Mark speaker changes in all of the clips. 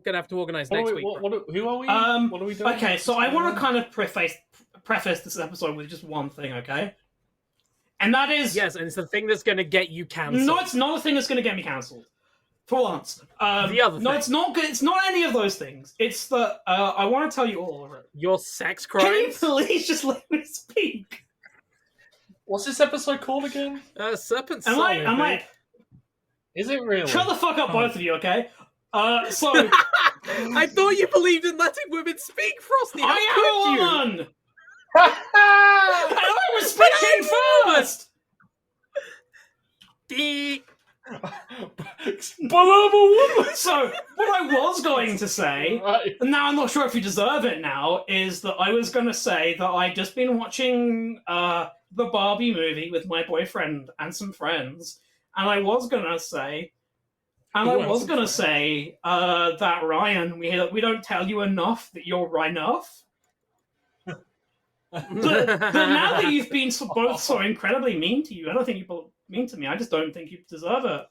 Speaker 1: gonna have to organize next week.
Speaker 2: Who are we? What are we doing?
Speaker 3: Okay, so I want to kind of preface this episode with just one thing, okay? And that is...
Speaker 1: Yes, and it's the thing that's gonna get you cancelled.
Speaker 3: No, it's not a thing that's going to get me cancelled. For once.
Speaker 1: The other thing.
Speaker 3: No, it's not good. It's not any of those things. It's the... I want to tell you all of it.
Speaker 1: Your sex
Speaker 3: Can you
Speaker 1: crimes?
Speaker 3: please just let me speak?
Speaker 2: What's this episode called again?
Speaker 1: Serpent.
Speaker 3: Am I...
Speaker 2: Is it really?
Speaker 3: Shut the fuck up, both of you, okay? So...
Speaker 1: I thought you believed in letting women speak, Frosty. How could
Speaker 3: I am
Speaker 1: you?
Speaker 3: a woman! And I was speaking first!
Speaker 2: But I'm a woman!
Speaker 3: So, what I was going to say, and now I'm not sure if you deserve it now, is that I was going to say that I'd just been watching the Barbie movie with my boyfriend and some friends, and I was going to say... that Ryan, we don't tell you enough that you're enough. but now that you've been both so incredibly mean to you, I don't think you're mean to me. I just don't think you deserve it.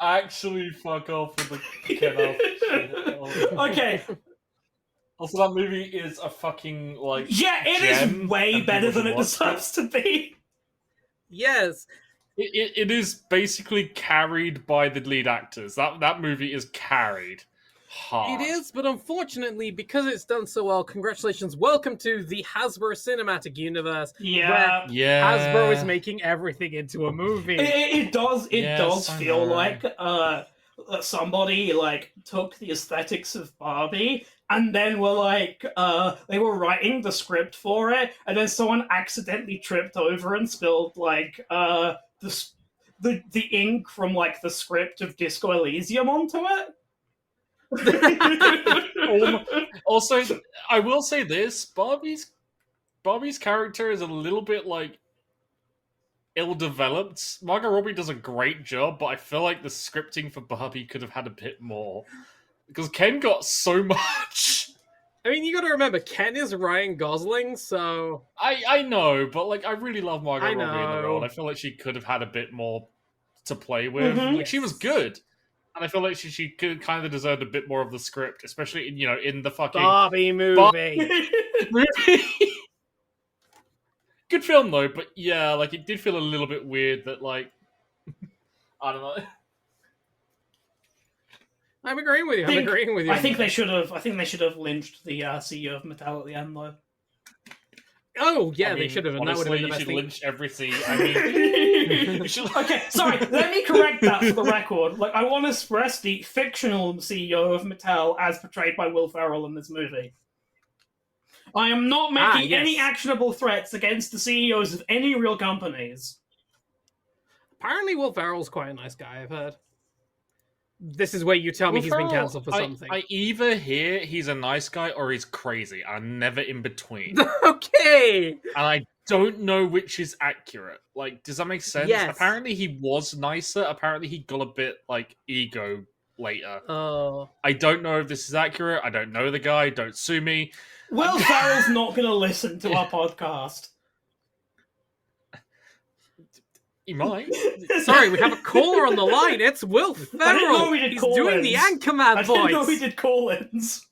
Speaker 2: Actually, fuck off with the get off.
Speaker 3: Okay.
Speaker 2: Also, that movie is a fucking
Speaker 3: Yeah, it is way better than it deserves to be.
Speaker 1: Yes.
Speaker 2: It is basically carried by the lead actors. That movie is carried hard.
Speaker 1: It is, but unfortunately, because it's done so well, congratulations. Welcome to the Hasbro Cinematic Universe.
Speaker 3: Yeah.
Speaker 1: Hasbro is making everything into a movie.
Speaker 3: It does feel
Speaker 2: know.
Speaker 3: like somebody took the aesthetics of Barbie and then were they were writing the script for it, and then someone accidentally tripped over and spilled the ink from the script of Disco Elysium onto it.
Speaker 2: Also, I will say this: Barbie's character is a little bit ill-developed. Margot Robbie does a great job, but I feel like the scripting for Barbie could have had a bit more because Ken got so much.
Speaker 1: I mean, you got to remember, Ken is Ryan Gosling, so
Speaker 2: I know, but I really love Margot Robbie in the role.
Speaker 1: know.
Speaker 2: I feel like she could have had a bit more to play with.
Speaker 3: Mhm.
Speaker 2: She was good. And I feel like she could kind of deserved a bit more of the script, especially in the fucking
Speaker 1: Barbie movie.
Speaker 2: movie. Good film though, but yeah, it did feel a little bit weird that I don't know.
Speaker 1: I'm agreeing with you.
Speaker 3: I think they should have lynched the CEO of Mattel at the end though.
Speaker 1: Oh yeah,
Speaker 2: I mean,
Speaker 1: they should have, and that would have been the best
Speaker 2: you should
Speaker 1: thing.
Speaker 2: lynch every scene. I mean, you should...
Speaker 3: Okay, sorry. Let me correct that for the record. I want to express the fictional CEO of Mattel as portrayed by Will Ferrell in this movie. I am not making
Speaker 1: yes.
Speaker 3: any actionable threats against the CEOs of any real companies.
Speaker 1: Apparently, Will Ferrell's quite a nice guy. I've heard. This is where you tell me he's been cancelled for something.
Speaker 2: I either hear he's a nice guy or he's crazy. I'm never in between.
Speaker 1: Okay.
Speaker 2: And I don't know which is accurate. Does that make sense?
Speaker 1: Yes.
Speaker 2: Apparently he was nicer. Apparently he got a bit ego later.
Speaker 1: Oh.
Speaker 2: I don't know if this is accurate. I don't know the guy. Don't sue me.
Speaker 3: Will Ferrell's not going to listen to our podcast.
Speaker 2: He might.
Speaker 1: Sorry, we have a caller on the line. It's Will Ferrell.
Speaker 3: I didn't know we did
Speaker 1: He's
Speaker 3: call-ins.
Speaker 1: doing the Anchorman
Speaker 3: I
Speaker 1: voice.
Speaker 3: didn't know we did call-ins.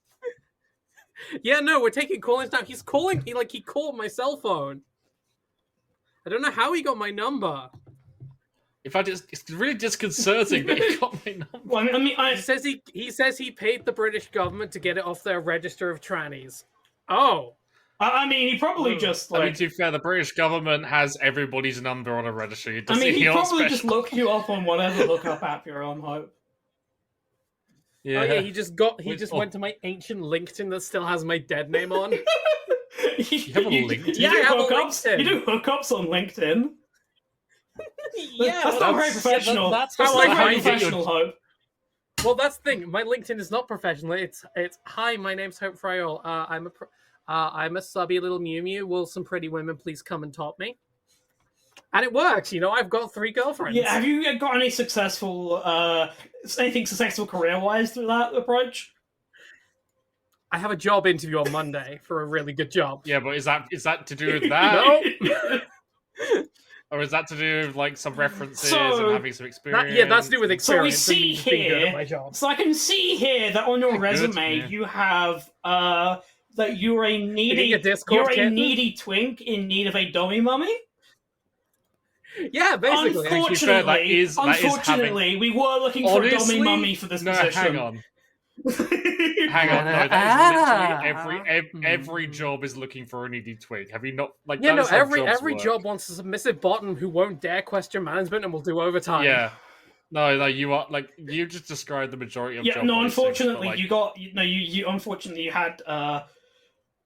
Speaker 1: Yeah, no, we're taking call-ins now. He's calling. He called my cell phone. I don't know how he got my number.
Speaker 2: In fact, it's really disconcerting that he got my number.
Speaker 3: Well,
Speaker 1: He says he paid the British government to get it off their register of trannies. Oh.
Speaker 3: he probably just
Speaker 2: I mean, to be fair, the British government has everybody's number on a registry.
Speaker 3: he probably just looked you up on whatever lookup app you're on, Hope.
Speaker 2: Yeah.
Speaker 1: Oh yeah, he just went to my ancient LinkedIn that still has my dead name on.
Speaker 2: You have a LinkedIn?
Speaker 1: Yeah, I have a LinkedIn.
Speaker 3: You do hookups on LinkedIn.
Speaker 1: Yeah,
Speaker 3: that's not very professional.
Speaker 1: That's
Speaker 3: how
Speaker 1: how I
Speaker 3: not very
Speaker 1: hide
Speaker 3: professional, Hope.
Speaker 1: Well, that's the thing. My LinkedIn is not professional. It's hi, my name's Hope Frayol. I'm a subby little Mew Mew. Will some pretty women please come and top me? And it works. I've got 3 girlfriends.
Speaker 3: Yeah, have you got any anything successful career-wise through that approach?
Speaker 1: I have a job interview on Monday for a really good job.
Speaker 2: Yeah, but is that to do with that?
Speaker 1: No.
Speaker 2: Or is that to do with like some references
Speaker 3: So-
Speaker 2: and having some experience?
Speaker 1: That's to do with experience.
Speaker 3: So we see
Speaker 1: and me being good at
Speaker 3: here-
Speaker 1: my job.
Speaker 3: So I can see here that on your
Speaker 2: Good,
Speaker 3: resume
Speaker 2: yeah.
Speaker 3: you have that you're a needy
Speaker 1: a Discord kitten?
Speaker 3: twink in need of a dummy mummy.
Speaker 1: Yeah, basically.
Speaker 2: Actually, fair, that is
Speaker 3: Unfortunately, we were looking for a dummy
Speaker 2: Honestly,
Speaker 3: mummy for this position.
Speaker 2: hang on. Hang on, no, that is literally every job is looking for a needy twig. Have you not like?
Speaker 1: Yeah,
Speaker 2: that
Speaker 1: no.
Speaker 2: is how
Speaker 1: Every
Speaker 2: jobs work.
Speaker 1: job wants a submissive bottom who won't dare question management and will do overtime.
Speaker 2: Yeah, no, you are like you just described the majority of.
Speaker 3: Yeah,
Speaker 2: job
Speaker 3: no.
Speaker 2: postings,
Speaker 3: Unfortunately,
Speaker 2: but, like,
Speaker 3: you unfortunately you had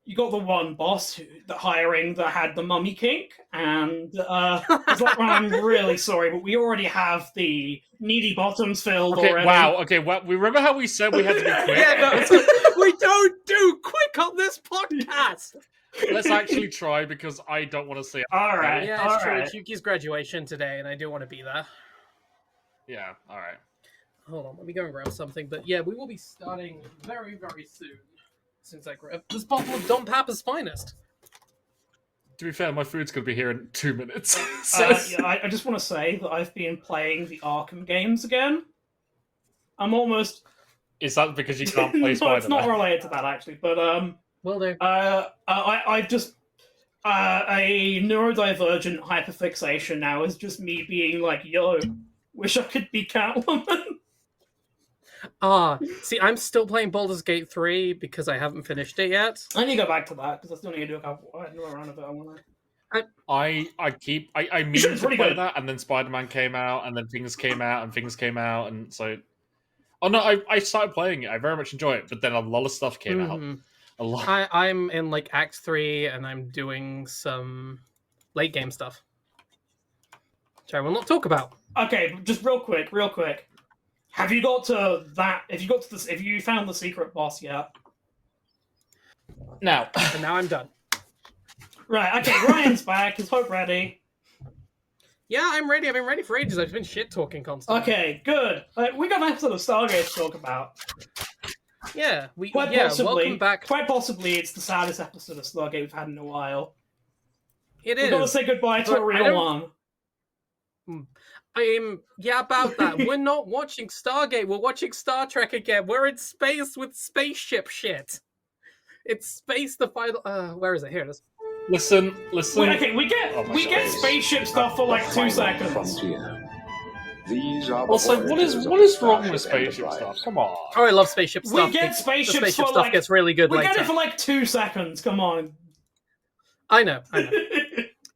Speaker 3: you got the one boss that had the mummy kink, and it's like, well, I'm really sorry, but we already have the needy bottoms filled
Speaker 2: Okay,
Speaker 3: already.
Speaker 2: wow. Okay, well, we remember how we said we had to be quick.
Speaker 1: Yeah, no, it's we don't do quick on this podcast.
Speaker 2: Let's actually try because I don't want to see it.
Speaker 3: All right,
Speaker 1: Yeah,
Speaker 3: all
Speaker 1: it's true.
Speaker 3: right.
Speaker 1: It's Yuki's graduation today, and I do want to be there.
Speaker 2: Yeah, all right.
Speaker 1: Hold on, let me go and grab something. But yeah, we will be starting very, very soon. Since I grab this bottle of Dom Papa's finest.
Speaker 2: To be fair, my food's gonna be here in 2 minutes.
Speaker 3: I just want to say that I've been playing the Arkham games again. I'm almost.
Speaker 2: Is that because you can't play
Speaker 3: No,
Speaker 2: Spider-Man?
Speaker 3: it's not related to that actually, but
Speaker 1: Well, there.
Speaker 3: I've just a neurodivergent hyperfixation now is just me being like, yo, wish I could be Catwoman.
Speaker 1: See, I'm still playing Baldur's Gate 3 because I haven't finished it yet.
Speaker 3: I need to go back to that because I still need to do a couple. I know around a bit. I want to.
Speaker 2: I mean
Speaker 3: It's
Speaker 2: to
Speaker 3: pretty
Speaker 2: play
Speaker 3: good.
Speaker 2: that, and then Spider-Man came out, and then things came out, and so. Oh no, I started playing it. I very much enjoy it, but then a lot of stuff came out.
Speaker 1: Mhm.
Speaker 2: A lot.
Speaker 1: I'm in like Act 3 and I'm doing some late game stuff. Which I will not talk about.
Speaker 3: Okay, just real quick. Have you got to that? If you found the secret boss yet?
Speaker 2: Now,
Speaker 1: And now I'm done.
Speaker 3: Right. Okay. Ryan's back. Is Hope ready?
Speaker 1: Yeah, I'm ready. I've been ready for ages. I've been shit talking constantly.
Speaker 3: Okay. Good. We got an episode of Stargate to talk about.
Speaker 1: Yeah,
Speaker 3: Possibly,
Speaker 1: welcome back.
Speaker 3: Quite possibly, it's the saddest episode of Stargate we've had in a while.
Speaker 1: It
Speaker 3: We've got to
Speaker 1: is.
Speaker 3: say goodbye to
Speaker 1: But
Speaker 3: a
Speaker 1: I
Speaker 3: real
Speaker 1: don't-
Speaker 3: one.
Speaker 1: Yeah, about that. We're not watching Stargate. We're watching Star Trek again. We're in space with spaceship shit. It's space. The final. Where is it? Here it is.
Speaker 2: listen.
Speaker 3: Wait, okay, we get spaceship stuff for like 2 seconds.
Speaker 4: Frontier. These are the
Speaker 2: Also, what is
Speaker 4: voyages of
Speaker 2: wrong with
Speaker 4: Starship
Speaker 2: spaceship
Speaker 4: Enterprise.
Speaker 2: stuff? Come on.
Speaker 1: Oh, I love spaceship
Speaker 3: We
Speaker 1: stuff.
Speaker 3: get
Speaker 1: The
Speaker 3: spaceships
Speaker 1: spaceship
Speaker 3: for
Speaker 1: stuff
Speaker 3: like
Speaker 1: gets really good
Speaker 3: we
Speaker 1: later.
Speaker 3: get it for like 2 seconds. Come on.
Speaker 1: I know.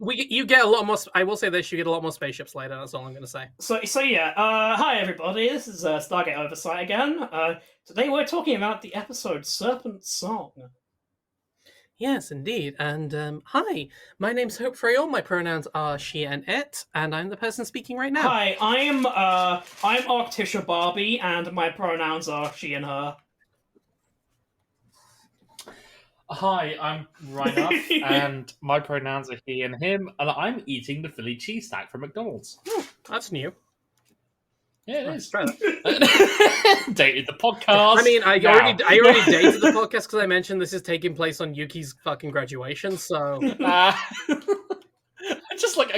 Speaker 1: You get a lot more. I will say this: you get a lot more spaceships later. That's all I'm going to say.
Speaker 3: So yeah. Hi everybody. This is Stargate Oversight again. Today we're talking about the episode Serpent Song.
Speaker 1: Yes, indeed. And hi, my name's Hope Frayall. My pronouns are she and it, and I'm the person speaking right now.
Speaker 3: Hi, I'm Arctisha Barbie, and my pronouns are she and her.
Speaker 2: Hi, I'm Ryan, and my pronouns are he and him, and I'm eating the Philly cheesesteak from McDonald's.
Speaker 1: That's new.
Speaker 2: Yeah, it
Speaker 1: Let's
Speaker 2: is.
Speaker 1: try that.
Speaker 2: Dated the podcast.
Speaker 1: I mean, I
Speaker 2: now.
Speaker 1: already dated the podcast because I mentioned this is taking place on Yuki's fucking graduation. So
Speaker 2: I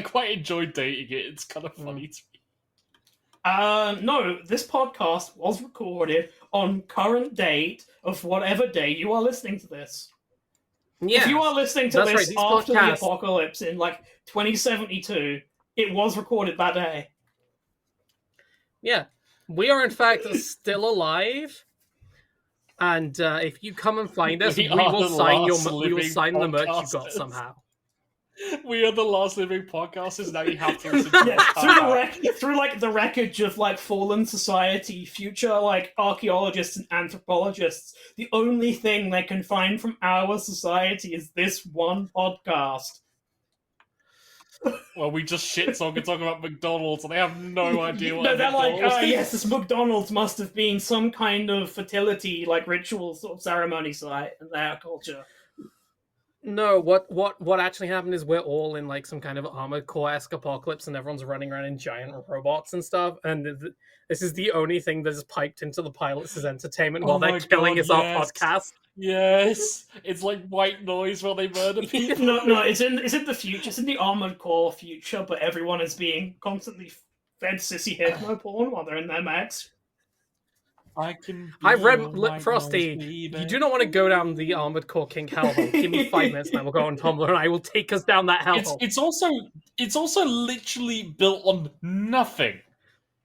Speaker 2: quite enjoyed dating it. It's kind of funny to me.
Speaker 3: No, this podcast was recorded on current date of whatever day you are listening to this.
Speaker 1: yeah,
Speaker 3: If you are listening to
Speaker 1: That's
Speaker 3: this
Speaker 1: right, these
Speaker 3: after the
Speaker 1: podcasts-
Speaker 3: apocalypse in like 2072, it was recorded that day.
Speaker 1: yeah, we are in fact still alive. And if you come and find us,
Speaker 2: We
Speaker 1: we
Speaker 2: are
Speaker 1: will
Speaker 2: the
Speaker 1: sign
Speaker 2: last
Speaker 1: we will
Speaker 2: living
Speaker 1: sign the merch you got
Speaker 2: podcasters.
Speaker 1: somehow.
Speaker 2: We are the last living podcasters. Now you have to listen to
Speaker 3: Yeah,
Speaker 2: us.
Speaker 3: through like the wreckage of like fallen society, future like archaeologists and anthropologists, the only thing they can find from our society is this one podcast.
Speaker 2: Well, we just shit talk and talk about McDonald's, and they have no idea what
Speaker 3: No,
Speaker 2: a
Speaker 3: they're like,
Speaker 2: McDonald's is.
Speaker 3: yes, this McDonald's must have been some kind of fertility, like ritual sort of ceremony site in their culture.
Speaker 1: No, what actually happened is we're all in like some kind of Armored Core-esque apocalypse, and everyone's running around in giant robots and stuff. And this is the only thing that is piped into the pilots as entertainment
Speaker 2: Oh
Speaker 1: while they're
Speaker 2: my
Speaker 1: killing
Speaker 2: God,
Speaker 1: us our
Speaker 2: yes.
Speaker 1: podcast.
Speaker 2: Yes, it's like white noise while they murder people.
Speaker 3: No, it's in the future. It's in the Armored Core future, but everyone is being constantly fed sissy hypno porn while they're in their mechs.
Speaker 1: I've read Frosty. You do not want to go down the Armored Core kink hellhole. Give me 5 minutes, and I will go on Tumblr, and I will take us down that hellhole.
Speaker 2: It's also literally built on nothing.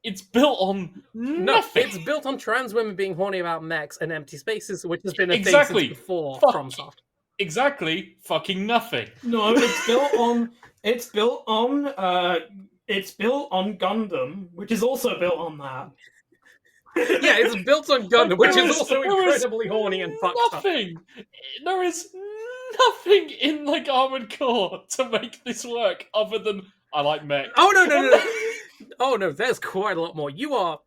Speaker 2: It's built on nothing.
Speaker 1: No, it's built on trans women being horny about mechs and empty spaces, which has been a thing
Speaker 2: Exactly.
Speaker 1: since before FromSoft.
Speaker 2: Exactly, fucking nothing.
Speaker 3: No, it's built on Gundam, which is also built on that.
Speaker 1: Yeah, it's built on Gundam, which is also
Speaker 2: there is
Speaker 1: incredibly horny and fucked up.
Speaker 2: Nothing. There is nothing in like Armored Core to make this work other than I like mechs.
Speaker 1: Oh no. Oh no, there's quite a lot more. You are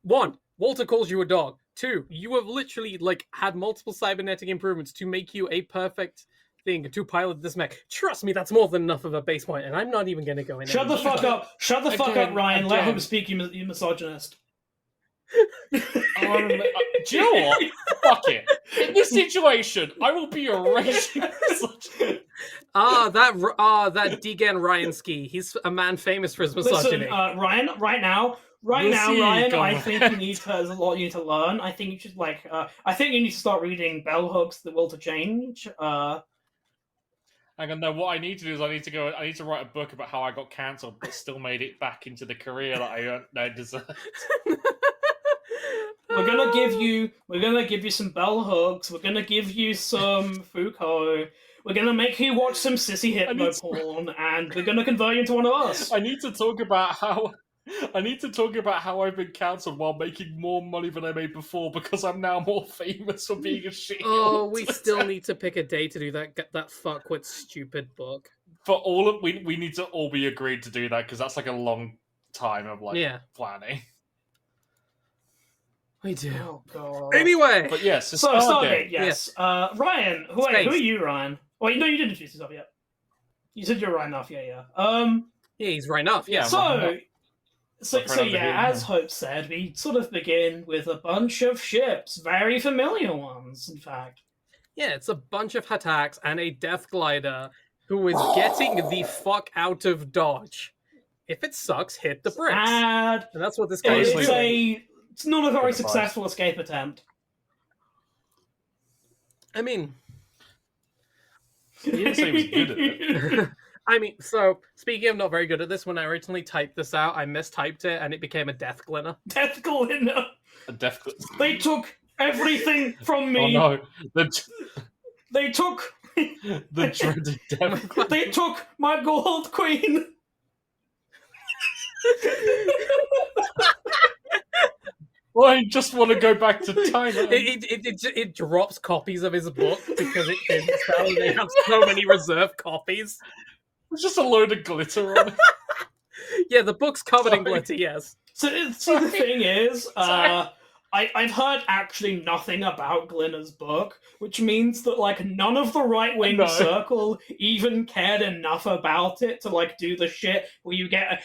Speaker 1: 1. Walter calls you a dog. 2. You have literally like had multiple cybernetic improvements to make you a perfect thing to pilot this mech. Trust me, that's more than enough of a base point, and I'm not even going to go in.
Speaker 3: Shut the fuck up! Shut the fuck up, Ryan. Let him speak. You misogynist.
Speaker 2: Do you know what? Fuck it. In this situation, I will be a raging misogynist.
Speaker 1: That Degan Ryansky. He's a man famous for his misogyny.
Speaker 3: Listen, Ryan. Ryan. I think you need to. There's a lot you need to learn. I think you should I think you need to start reading Bell Hooks: The Will to Change.
Speaker 2: Hang on, no, what I need to do is I need to write a book about how I got cancelled but still made it back into the career that I deserved.
Speaker 3: We're gonna give you some bell hooks. We're gonna give you some Foucault. We're gonna make you watch some sissy hypno porn, and we're gonna convert you into one of us.
Speaker 2: I need to talk about how I've been cancelled while making more money than I made before because I'm now more famous for being a shit.
Speaker 1: Oh, we still need to pick a day to do that fuckwit stupid book.
Speaker 2: For we need to all be agreed to do that because that's like a long time of planning.
Speaker 1: We do.
Speaker 3: Oh god.
Speaker 1: Anyway,
Speaker 2: but yes,
Speaker 3: so Stargate, yes. Ryan, who are you, Ryan? Well, no, you didn't introduce yourself yet. You said you're Ryan Nuff, yeah.
Speaker 1: Yeah, he's Ryan Nuff, yeah.
Speaker 3: So yeah, as Hope said, we sort of begin with a bunch of ships, very familiar ones, in fact.
Speaker 1: Yeah, it's a bunch of Hattacks and a Death Glider who is getting the fuck out of Dodge. If it sucks, hit the bricks. And that's what this guy is doing.
Speaker 3: It's not a very successful escape attempt.
Speaker 1: I mean...
Speaker 2: He didn't say he was good at it.
Speaker 1: I mean, so, speaking of not very good at this, when I originally typed this out, I mistyped it, and it became a Death Glinner.
Speaker 3: Death Glinner!
Speaker 2: A Death Glinner.
Speaker 3: They took everything from me!
Speaker 2: Oh no.
Speaker 3: They took...
Speaker 2: the dreaded Death Glinner.
Speaker 3: They took my gold queen!
Speaker 2: Well, I just want to go back to time.
Speaker 1: It drops copies of his book because it didn't sell. They have so many reserve copies.
Speaker 2: It's just a load of glitter on it.
Speaker 1: Yeah, the book's covered in glitter, yes.
Speaker 3: So the thing is, I've heard actually nothing about Glinner's book, which means that like none of the right-wing circle even cared enough about it to like do the shit where you get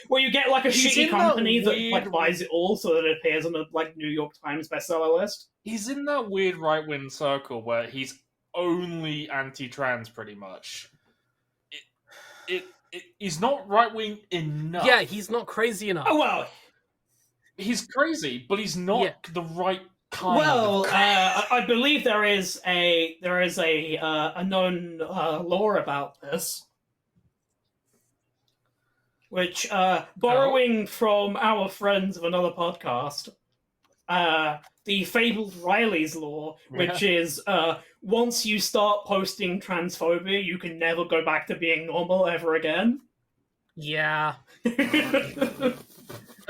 Speaker 3: like a shitty company that like buys it all so that it appears on a like New York Times bestseller list.
Speaker 2: He's in that weird right-wing circle where he's only anti-trans pretty much. He's not right-wing enough.
Speaker 1: Yeah, he's not crazy enough.
Speaker 3: Oh well.
Speaker 2: He's crazy, but he's not the right kind.
Speaker 3: Well, I believe there is a known law about this, which borrowing from our friends of another podcast, the fabled Riley's law, which is once you start posting transphobia, you can never go back to being normal ever again.
Speaker 1: Yeah.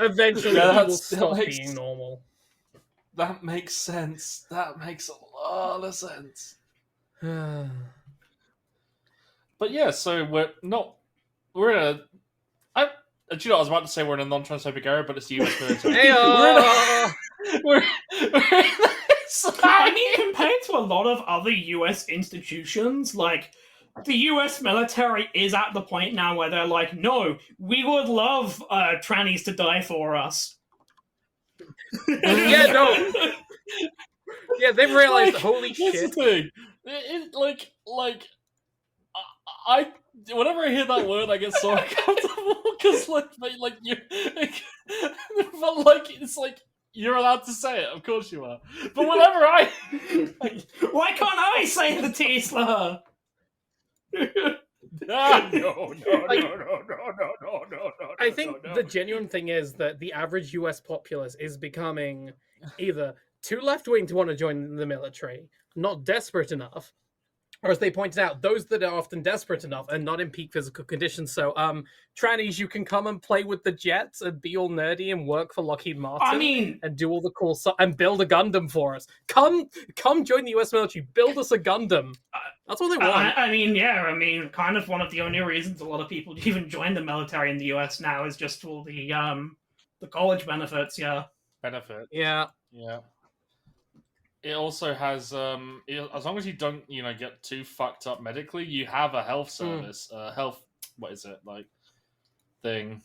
Speaker 1: Eventually, he will stop being normal.
Speaker 2: That makes sense. That makes a lot of sense. But yeah, so we're in a... do you know, I was about to say we're in a non-transphobic area, but it's the US military. We're
Speaker 3: I mean, compared to a lot of other US institutions, like... The US military is at the point now where they're like, no, we would love trannies to die for us.
Speaker 1: Yeah, Yeah, they've realized, holy
Speaker 2: That's
Speaker 1: shit.
Speaker 2: the thing. I whenever I hear that word, I get so uncomfortable because like you, but like it's like you're allowed to say it. Of course you are. But whenever
Speaker 3: Why can't I say the T slur?
Speaker 2: no.
Speaker 1: I think the genuine thing is that the average US populace is becoming either too left-wing to want to join the military, not desperate enough, or as they pointed out, those that are often desperate enough and not in peak physical condition. So, trannies, you can come and play with the jets and be all nerdy and work for Lockheed Martin.
Speaker 3: I mean,
Speaker 1: and do all the cool stuff and build a Gundam for us. Come join the US military. Build us a Gundam. That's what they want.
Speaker 3: I mean, kind of one of the only reasons a lot of people even join the military in the US now is just for the college benefits. Yeah.
Speaker 2: Benefit.
Speaker 1: Yeah.
Speaker 2: It also has, as long as you don't, get too fucked up medically, you have a health service, thing.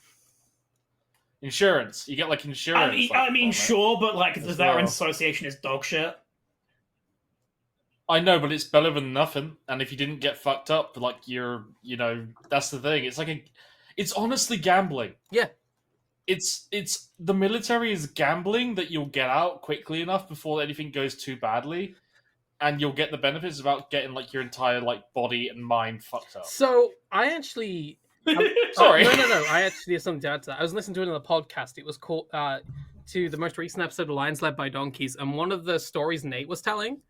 Speaker 2: Insurance. You get insurance.
Speaker 3: I mean, sure, but the Veterans Association is dog shit.
Speaker 2: I know, but it's better than nothing. And if you didn't get fucked up, that's the thing. It's honestly gambling.
Speaker 1: Yeah.
Speaker 2: It's the military is gambling that you'll get out quickly enough before anything goes too badly, and you'll get the benefits without getting your entire body and mind fucked up.
Speaker 1: So I actually,
Speaker 2: sorry,
Speaker 1: no. I actually have something to add to that. I was listening to another podcast. It was called to the most recent episode of Lions Led by Donkeys, and one of the stories Nate was telling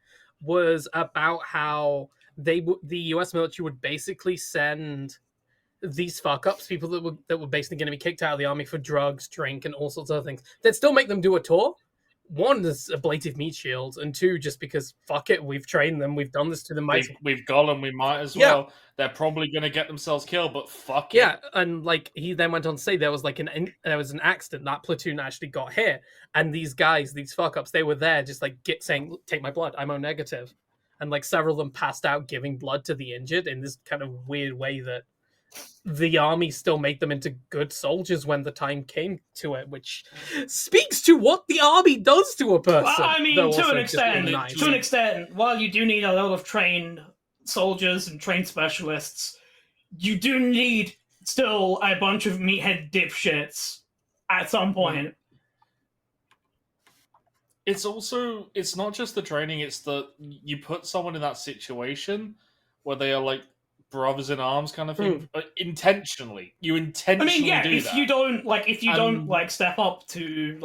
Speaker 1: was about how the U.S. military would basically send these fuck-ups, people that were basically going to be kicked out of the army for drugs, drink, and all sorts of other things. They'd still make them do a tour. One, is ablative meat shields, and two, just because, fuck it, we've trained them, we've done this to them.
Speaker 2: We've got them, we might as well. They're probably going to get themselves killed, but fuck it.
Speaker 1: Yeah, and he then went on to say there was an accident, that platoon actually got hit, and these guys, these fuck-ups, they were there just saying, take my blood, I'm O negative. And several of them passed out giving blood to the injured in this kind of weird way that the army still made them into good soldiers when the time came to it, which speaks to what the army does to a person.
Speaker 3: Well, I mean, to an extent, while you do need a lot of trained soldiers and trained specialists, you do need still a bunch of meathead dipshits at some point.
Speaker 2: It's not just the training, it's that you put someone in that situation where they are brothers in arms kind of thing. Intentionally. You intentionally do that.
Speaker 3: if you don't step up to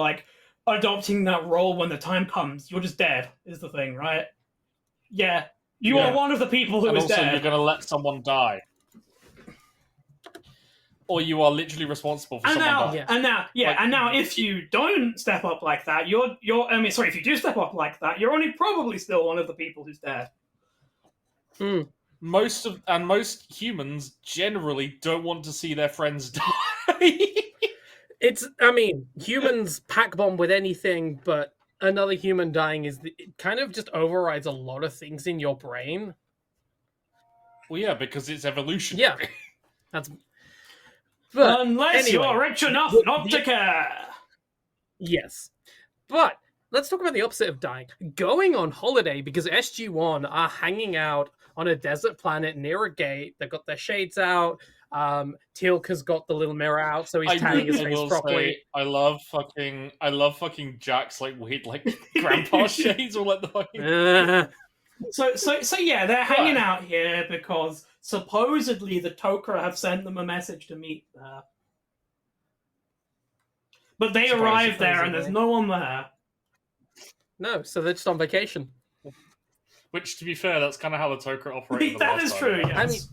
Speaker 3: adopting that role when the time comes, you're just dead, is the thing, right? Yeah. You are one of the people who is dead.
Speaker 2: You're gonna let someone die. Or you are literally responsible for someone dying.
Speaker 3: And now if you don't step up like that, if you do step up like that, you're only probably still one of the people who's dead.
Speaker 2: Most humans generally don't want to see their friends die.
Speaker 1: Humans pack bomb with anything, but another human dying it kind of just overrides a lot of things in your brain.
Speaker 2: Well, yeah, because it's evolution.
Speaker 1: Yeah,
Speaker 3: unless you're rich enough not to care.
Speaker 1: Yes, but let's talk about the opposite of dying. Going on holiday, because SG-1 are hanging out on a desert planet near a gate. They've got their shades out. Teal'c's got the little mirror out, so he's tanning his face properly.
Speaker 2: I love fucking Jack's weird grandpa shades or the fucking.
Speaker 3: So yeah, they're hanging out here because supposedly the Tok'ra have sent them a message to meet there. But they arrive there and there's no one there.
Speaker 1: No, so they're just on vacation.
Speaker 2: Which, to be fair, that's kind of how the Tok'ra operate.
Speaker 3: That is true, yes.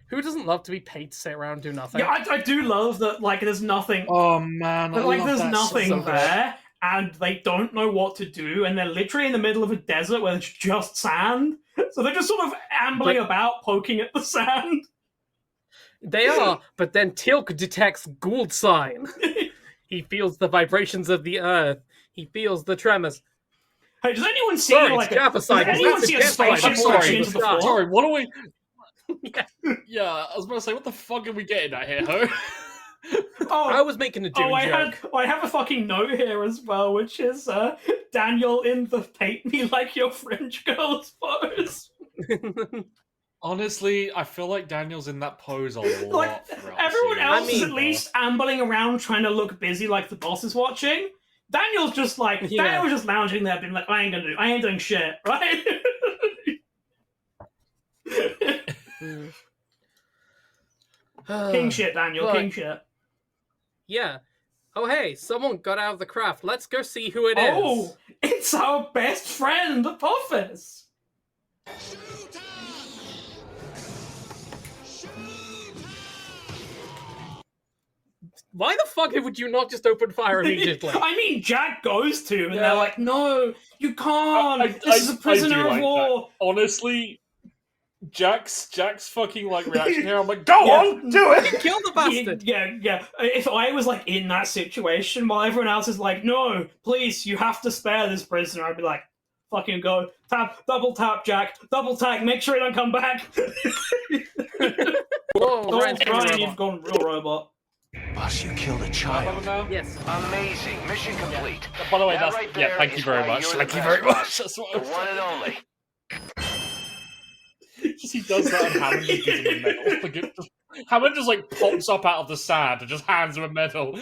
Speaker 1: Who doesn't love to be paid to sit around and do nothing?
Speaker 3: Yeah, I do love that, there's nothing...
Speaker 2: Oh, man,
Speaker 3: there's nothing there, and they don't know what to do, and they're literally in the middle of a desert where it's just sand, so they're just sort of ambling about, poking at the sand.
Speaker 1: They are, but then Teal'c detects Gould sign. He feels the vibrations of the earth. He feels the tremors.
Speaker 3: Hey, does anyone see a spaceship crash into the floor?
Speaker 2: Sorry, what are we... Yeah, I was about to say, what the fuck are we getting at here, Ho?
Speaker 3: Oh,
Speaker 1: I was making a Dune joke.
Speaker 3: I have a fucking note here as well, which is Daniel in the paint me like your French girls pose.
Speaker 2: Honestly, I feel like Daniel's in that pose a lot.
Speaker 3: Like,
Speaker 2: throughout
Speaker 3: everyone
Speaker 2: the
Speaker 3: else
Speaker 2: series.
Speaker 3: is at least ambling around trying to look busy like the boss is watching. Daniel's just like, Daniel's just lounging there being like, I ain't doing shit, right? King shit, Daniel, king shit.
Speaker 1: Yeah. Oh, hey, someone got out of the craft. Let's go see who it is.
Speaker 3: Oh, it's our best friend, Apophis.
Speaker 1: Why the fuck would you not just open fire immediately?
Speaker 3: I mean, Jack goes to, and they're like, no, you can't. This is a prisoner of war.
Speaker 2: Honestly, Jack's fucking like reaction here. I'm like, go on, do it.
Speaker 1: Kill the bastard.
Speaker 3: Yeah. If I was like in that situation while everyone else is like, no, please, you have to spare this prisoner, I'd be like, fucking go. Double tap, Jack. Double tap, make sure he don't come back.
Speaker 1: Whoa,
Speaker 3: Ryan, you've gone real robot.
Speaker 5: Boss, you killed a child.
Speaker 1: Yes.
Speaker 5: Amazing. Mission complete.
Speaker 2: By the way,
Speaker 5: That
Speaker 2: that's
Speaker 5: right there
Speaker 2: thank you
Speaker 5: is
Speaker 2: very
Speaker 5: why
Speaker 2: much.
Speaker 5: you're
Speaker 2: Thank
Speaker 5: the
Speaker 2: you very
Speaker 5: best
Speaker 2: much. That's what
Speaker 5: The one and only.
Speaker 2: he does that and Hammond just gives him a medal. Hammond just like pops up out of the sand and just hands him a medal.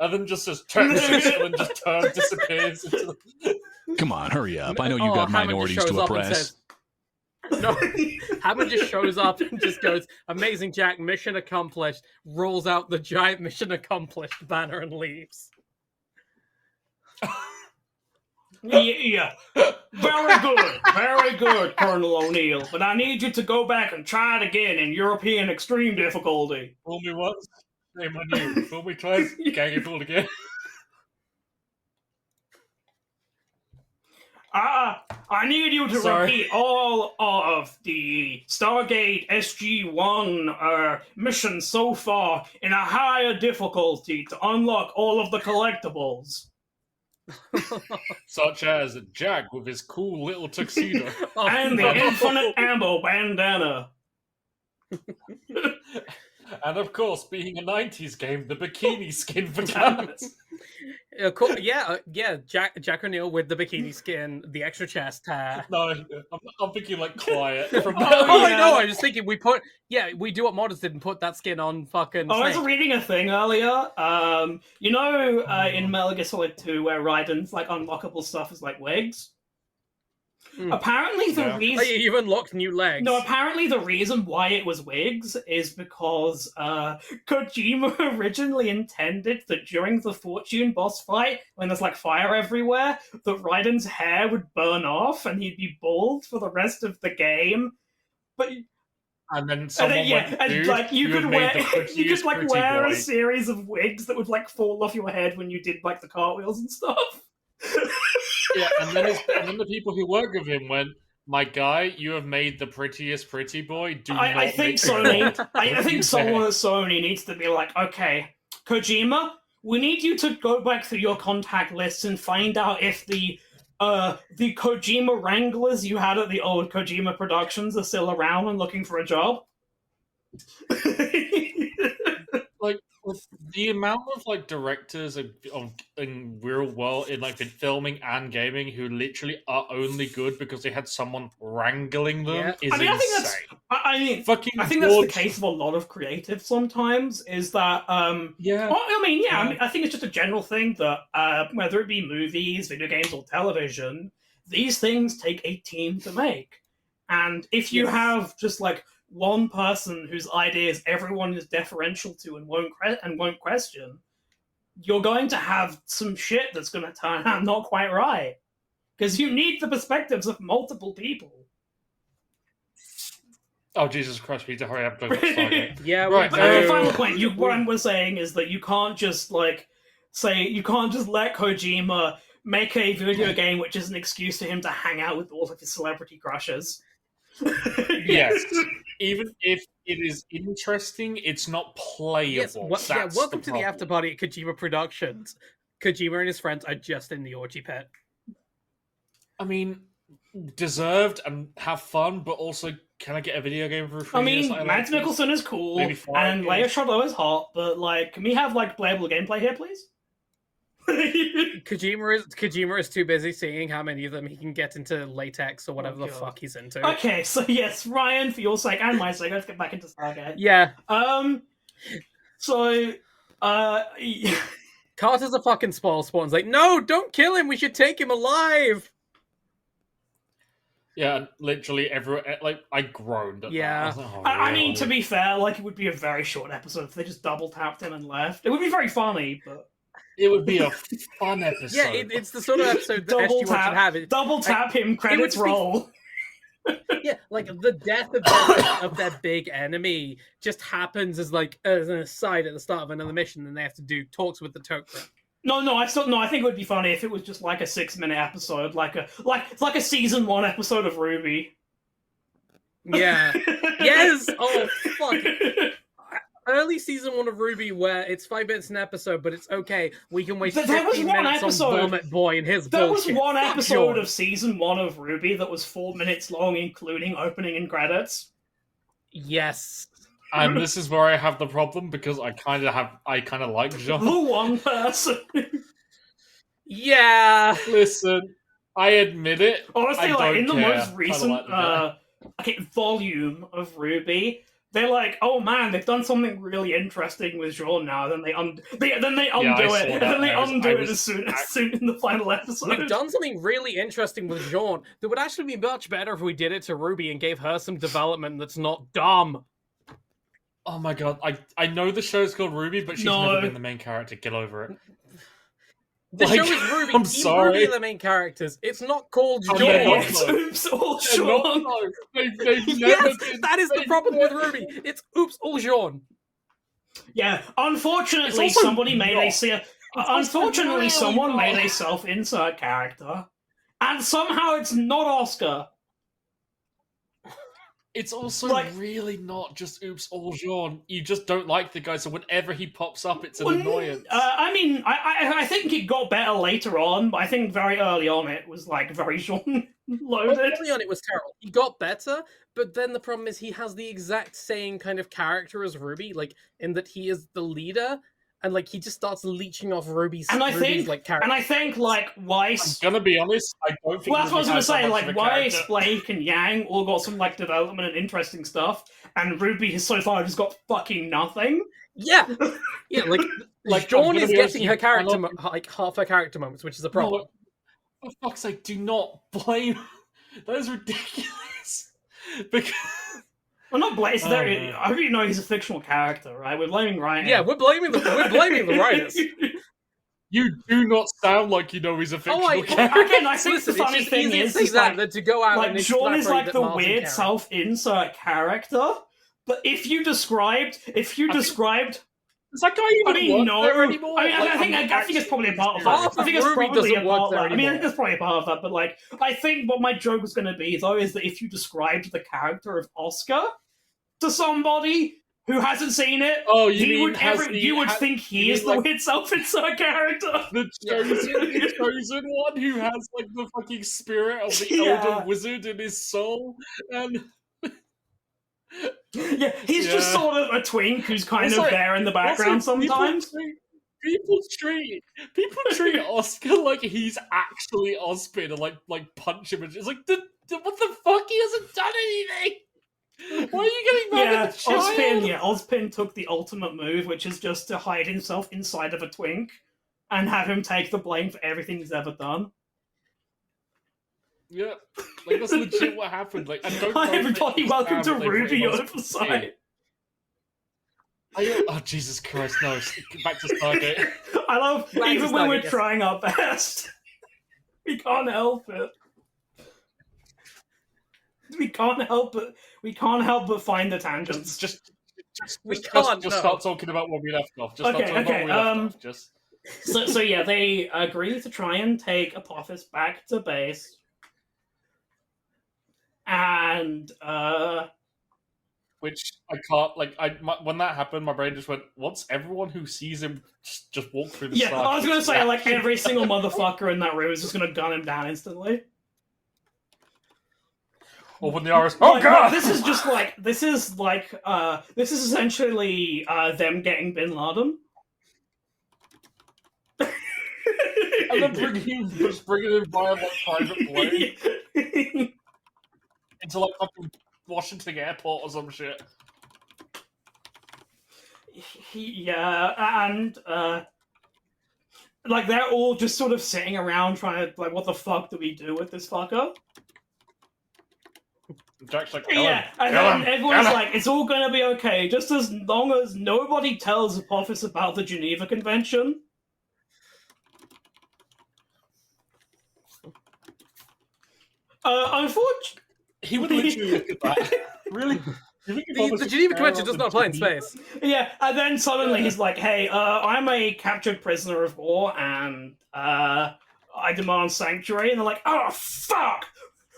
Speaker 2: And then just says turn and then just disappears into the...
Speaker 6: Come on, hurry up. I know you got
Speaker 1: Hammond
Speaker 6: minorities
Speaker 1: just
Speaker 6: to
Speaker 1: shows up and
Speaker 6: oppress.
Speaker 1: says- No, Hammond just shows up and just goes, amazing Jack, mission accomplished, rolls out the giant mission accomplished banner and leaves.
Speaker 3: Yeah. Very good, Colonel O'Neill. But I need you to go back and try it again in European extreme difficulty.
Speaker 2: Fool me once, shame on you. Fool me twice, can't get fooled again.
Speaker 3: I need you to repeat all of the Stargate SG-1 missions so far in a higher difficulty to unlock all of the collectibles.
Speaker 2: Such as Jack with his cool little tuxedo.
Speaker 3: And the infinite ammo bandana.
Speaker 2: And of course, being a 90s game, the bikini skin for cannons.
Speaker 1: Cool. Yeah, Jack O'Neill with the bikini skin, the extra chest hair.
Speaker 2: No, I'm thinking like Quiet from
Speaker 1: I know. I was thinking we do what modders did and put that skin on fucking.
Speaker 3: I was
Speaker 1: Snake.
Speaker 3: reading a thing earlier. In Metal Gear Solid 2, where Raiden's like unlockable stuff is like wigs. Apparently, the reason
Speaker 1: Oh, you've unlocked new legs.
Speaker 3: No, apparently the reason why it was wigs is because Kojima originally intended that during the Fortune boss fight, when there's like fire everywhere, that Raiden's hair would burn off and he'd be bald for the rest of the game. But
Speaker 2: and then someone went,
Speaker 3: and like you could
Speaker 2: wear
Speaker 3: wear a series of wigs that would like fall off your head when you did like the cartwheels and stuff.
Speaker 2: Yeah, and then the people who work with him went, my guy, you have made the prettiest pretty boy.
Speaker 3: I think Sony. I think someone at Sony needs to be like, okay, Kojima, we need you to go back through your contact lists and find out if the Kojima wranglers you had at the old Kojima Productions are still around and looking for a job.
Speaker 2: Like, with the amount of like directors in real world in like in filming and gaming who literally are only good because they had someone wrangling them is insane.
Speaker 3: I think that's the case of a lot of creatives sometimes, is that I think it's just a general thing that whether it be movies, video games, or television, these things take a team to make. And if you have just like one person whose ideas everyone is deferential to and won't question, you're going to have some shit that's going to turn out not quite right. Because you need the perspectives of multiple people.
Speaker 2: Oh, Jesus Christ, we need to hurry up.
Speaker 1: Yeah,
Speaker 2: right.
Speaker 3: But the final point what we're saying is that you can't just let Kojima make a video game which is an excuse for him to hang out with all of his celebrity crushes.
Speaker 2: Yes. Even if it is interesting, it's not playable.
Speaker 1: Yes, welcome to the after party at Kojima Productions. Kojima and his friends are just in the orgy pit.
Speaker 2: I mean, deserved and have fun, but also can I get a video game for free?
Speaker 3: I mean,
Speaker 2: Like,
Speaker 3: Mads
Speaker 2: please?
Speaker 3: Mikkelsen is cool,
Speaker 2: Maybe 5
Speaker 3: and Leia
Speaker 2: games.
Speaker 3: Shardo is hot, but like, can we have like playable gameplay here, please?
Speaker 1: Kojima is too busy seeing how many of them he can get into latex or whatever the
Speaker 3: God.
Speaker 1: fuck he's into.
Speaker 3: Okay, so yes, Ryan, for your sake and my sake, let's get back into Stargate.
Speaker 1: Yeah,
Speaker 3: So,
Speaker 1: Carter's a fucking spoil spawn's like, no, don't kill him. We should take him alive.
Speaker 2: Yeah, and literally everyone, like, I groaned at
Speaker 1: Yeah.
Speaker 2: that. I was like, oh,
Speaker 3: I mean,
Speaker 2: really?
Speaker 3: to be fair, like, it would be a very short episode if they just double tapped him and left. It would be very funny, but
Speaker 2: It would be a fun episode.
Speaker 1: Yeah, it's the sort of episode that
Speaker 3: double
Speaker 1: SG wants to have. It,
Speaker 3: double tap him, credits
Speaker 1: would be-
Speaker 3: roll.
Speaker 1: yeah, like the death of their big enemy just happens as like as an aside at the start of another mission, and they have to do talks with the Tok'ra.
Speaker 3: No, I think it would be funny if it was just like a 6-minute episode, it's like a season 1 episode of Ruby.
Speaker 1: Yeah. Yes. Oh fuck. Early season 1 of Ruby, where it's 5 minutes an episode, but it's okay. We can waste
Speaker 3: There
Speaker 1: 15
Speaker 3: was one
Speaker 1: minutes
Speaker 3: episode-
Speaker 1: on Vomit Boy and his
Speaker 3: There was
Speaker 1: bullshit.
Speaker 3: one
Speaker 1: Fuck
Speaker 3: episode
Speaker 1: you.
Speaker 3: of season 1 of Ruby that was 4 minutes long, including opening and credits.
Speaker 1: Yes.
Speaker 2: And this is where I have the problem because I kind of like Jean.
Speaker 3: The one person.
Speaker 1: Yeah.
Speaker 2: Listen, I admit it.
Speaker 3: Honestly,
Speaker 2: I
Speaker 3: like
Speaker 2: don't
Speaker 3: in the
Speaker 2: care.
Speaker 3: most
Speaker 2: Kinda
Speaker 3: recent
Speaker 2: like the guy.
Speaker 3: volume of Ruby, they're like, oh man, they've done something really interesting with Jean now. Then they undo
Speaker 2: I
Speaker 3: it,
Speaker 2: saw
Speaker 3: and
Speaker 2: that,
Speaker 3: then they
Speaker 2: and I was-
Speaker 3: undo
Speaker 2: I
Speaker 3: it
Speaker 2: was
Speaker 3: as soon in the final episode.
Speaker 1: We've done something really interesting with Jean that would actually be much better if we did it to Ruby and gave her some development that's not dumb.
Speaker 2: Oh my god, I know the show's called Ruby, but she's
Speaker 3: No.
Speaker 2: never been the main character. Get over it.
Speaker 1: The
Speaker 2: Like,
Speaker 1: show is Ruby.
Speaker 2: I'm
Speaker 1: Even
Speaker 2: sorry.
Speaker 1: Ruby are the main characters. It's not called
Speaker 2: I'm
Speaker 1: Jean.
Speaker 3: Yeah,
Speaker 2: not-
Speaker 3: it's oops, all
Speaker 2: They're not-
Speaker 3: Jean.
Speaker 2: no, they've never
Speaker 1: Yes,
Speaker 2: been.
Speaker 1: that is the
Speaker 2: they've
Speaker 1: problem with
Speaker 2: never-
Speaker 1: Ruby. It's oops, all Jean.
Speaker 3: Yeah, unfortunately,
Speaker 2: It's also
Speaker 3: somebody made
Speaker 2: not.
Speaker 3: unfortunately,
Speaker 2: really
Speaker 3: someone made
Speaker 2: not.
Speaker 3: a self-insert character, and somehow it's not Oscar.
Speaker 2: It's also
Speaker 3: Like-
Speaker 2: really not just oops all Jean. You just don't like the guy, so whenever he pops up, it's an
Speaker 3: Well,
Speaker 2: annoyance.
Speaker 3: I mean, I think it got better later on, but I think very early on it was like very Jean loaded.
Speaker 1: Early on, it was terrible. He got better, but then the problem is he has the exact same kind of character as Ruby, like in that he is the leader, and like he just starts leeching off Ruby's like character.
Speaker 3: And I think like Weiss.
Speaker 2: I'm gonna be honest, I don't think.
Speaker 3: Well, that's what I was
Speaker 2: Ruby
Speaker 3: gonna
Speaker 2: has
Speaker 3: say.
Speaker 2: that much
Speaker 3: Like
Speaker 2: of a
Speaker 3: Weiss,
Speaker 2: character.
Speaker 3: Blake, and Yang all got some like development and interesting stuff, and Ruby has so far just got fucking nothing.
Speaker 1: Yeah, yeah, like
Speaker 2: Like, I'm
Speaker 1: Jean
Speaker 2: gonna
Speaker 1: is
Speaker 2: be honest,
Speaker 1: getting her
Speaker 2: I
Speaker 1: character,
Speaker 2: love-
Speaker 1: like half her character moments, which is a problem.
Speaker 2: No, for fuck's sake, do not blame. That is ridiculous. Because
Speaker 3: Well, not Blake.
Speaker 2: Oh, man.
Speaker 3: I hope you know he's a fictional character, right? We're blaming Ryan.
Speaker 1: Yeah, we're blaming the writers.
Speaker 2: you do not sound like you know he's a fictional character.
Speaker 3: Again, I think
Speaker 1: Listen,
Speaker 3: the funny
Speaker 1: it's just
Speaker 3: thing
Speaker 1: easier to
Speaker 3: is,
Speaker 1: say that
Speaker 3: like,
Speaker 1: than to go out and
Speaker 3: Sean is
Speaker 1: extrapolate
Speaker 3: like
Speaker 1: that
Speaker 3: the
Speaker 1: Martin
Speaker 3: weird
Speaker 1: Carey.
Speaker 3: self-insert character. But if you described,
Speaker 2: Does that guy
Speaker 3: I
Speaker 2: even
Speaker 3: mean,
Speaker 2: work
Speaker 3: no.
Speaker 2: there anymore?
Speaker 3: I mean,
Speaker 2: Like,
Speaker 3: I think
Speaker 2: I'm
Speaker 3: it's probably a part of
Speaker 1: Half
Speaker 3: that. I
Speaker 1: of
Speaker 3: think it's
Speaker 1: Ruby
Speaker 3: probably a
Speaker 1: doesn't work
Speaker 3: part of
Speaker 1: there
Speaker 3: that. I mean, I
Speaker 1: anymore.
Speaker 3: think it's probably a part of that. But like, I think what my joke was going to be though is that if you described the character of Oscar to somebody who hasn't seen it,
Speaker 2: Oh, you
Speaker 3: he
Speaker 2: mean
Speaker 3: would
Speaker 2: has the-
Speaker 3: you would
Speaker 2: ha-
Speaker 3: think he
Speaker 2: you
Speaker 3: is
Speaker 2: mean,
Speaker 3: the
Speaker 2: like-
Speaker 3: weird self-insert character.
Speaker 2: the chosen one who has like the fucking spirit of the
Speaker 3: Yeah.
Speaker 2: elder wizard in his soul, and
Speaker 3: Yeah, he's just
Speaker 2: Yeah.
Speaker 3: sort of a twink who's kind
Speaker 2: Also-
Speaker 3: of there in the background
Speaker 2: also,
Speaker 3: sometimes.
Speaker 2: People treat Oscar like he's actually Ozpin and like punch him. And it's like, what the fuck? He hasn't done anything. Why are you getting mad
Speaker 3: Yeah,
Speaker 2: at the child?
Speaker 3: Ozpin took the ultimate move, which is just to hide himself inside of a twink and have him take the blame for everything he's ever done.
Speaker 2: Yeah, like that's legit what happened. Like, and don't
Speaker 3: Hi
Speaker 2: know that
Speaker 3: everybody,
Speaker 2: he's
Speaker 3: welcome
Speaker 2: bad,
Speaker 3: to
Speaker 2: but they
Speaker 3: Ruby
Speaker 2: pretty much
Speaker 3: Oversight.
Speaker 2: did. Oh Jesus Christ! No, back to Stargate.
Speaker 3: I love,
Speaker 1: Back to
Speaker 3: even when we're
Speaker 1: Stargate, yes.
Speaker 3: trying our best, we can't help it. We can't help but find the tangents.
Speaker 2: Just
Speaker 1: We can't, no.
Speaker 2: start talking about where we left off. Just
Speaker 3: Okay,
Speaker 2: start talking
Speaker 3: okay,
Speaker 2: about where we left off. Just
Speaker 3: So yeah, they agree to try and take Apophis back to base. And
Speaker 2: which I can't like. When that happened, my brain just went, "What's everyone who sees him just walk through the
Speaker 3: yeah,
Speaker 2: Stargate?"
Speaker 3: I was gonna say like every single motherfucker in that room is just gonna gun him down instantly.
Speaker 2: Open the iris. Oh god!
Speaker 3: This is essentially them getting Bin Laden.
Speaker 2: And then bringing him via like private plane into like fucking Washington Airport or some shit.
Speaker 3: Yeah, and like they're all just sort of sitting around trying to like, what the fuck do we do with this fucker?
Speaker 2: Jack's like,
Speaker 3: yeah, and then everyone's like, it's all gonna be okay, just as long as nobody tells Apophis about the Geneva Convention. Unfortunately,
Speaker 2: he would literally look at that. Really?
Speaker 1: The Geneva Convention does not apply in space.
Speaker 3: Yeah, and then suddenly he's like, hey, I'm a captured prisoner of war, and I demand sanctuary. And they're like, oh, fuck!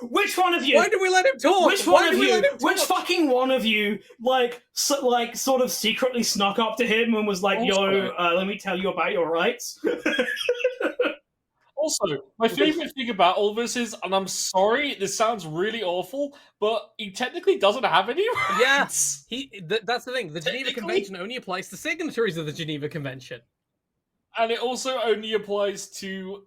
Speaker 3: Which one of you?
Speaker 1: Why do we let him talk?
Speaker 3: Which one of you? Which fucking one of you? Like, sort of secretly snuck up to him and was like, "Yo, let me tell you about your rights."
Speaker 2: Also, my favorite thing about all this is, and I'm sorry, this sounds really awful, but he technically doesn't have any rights.
Speaker 1: Yeah, that's the thing. The Geneva Convention only applies to signatories of the Geneva Convention,
Speaker 2: and it also only applies to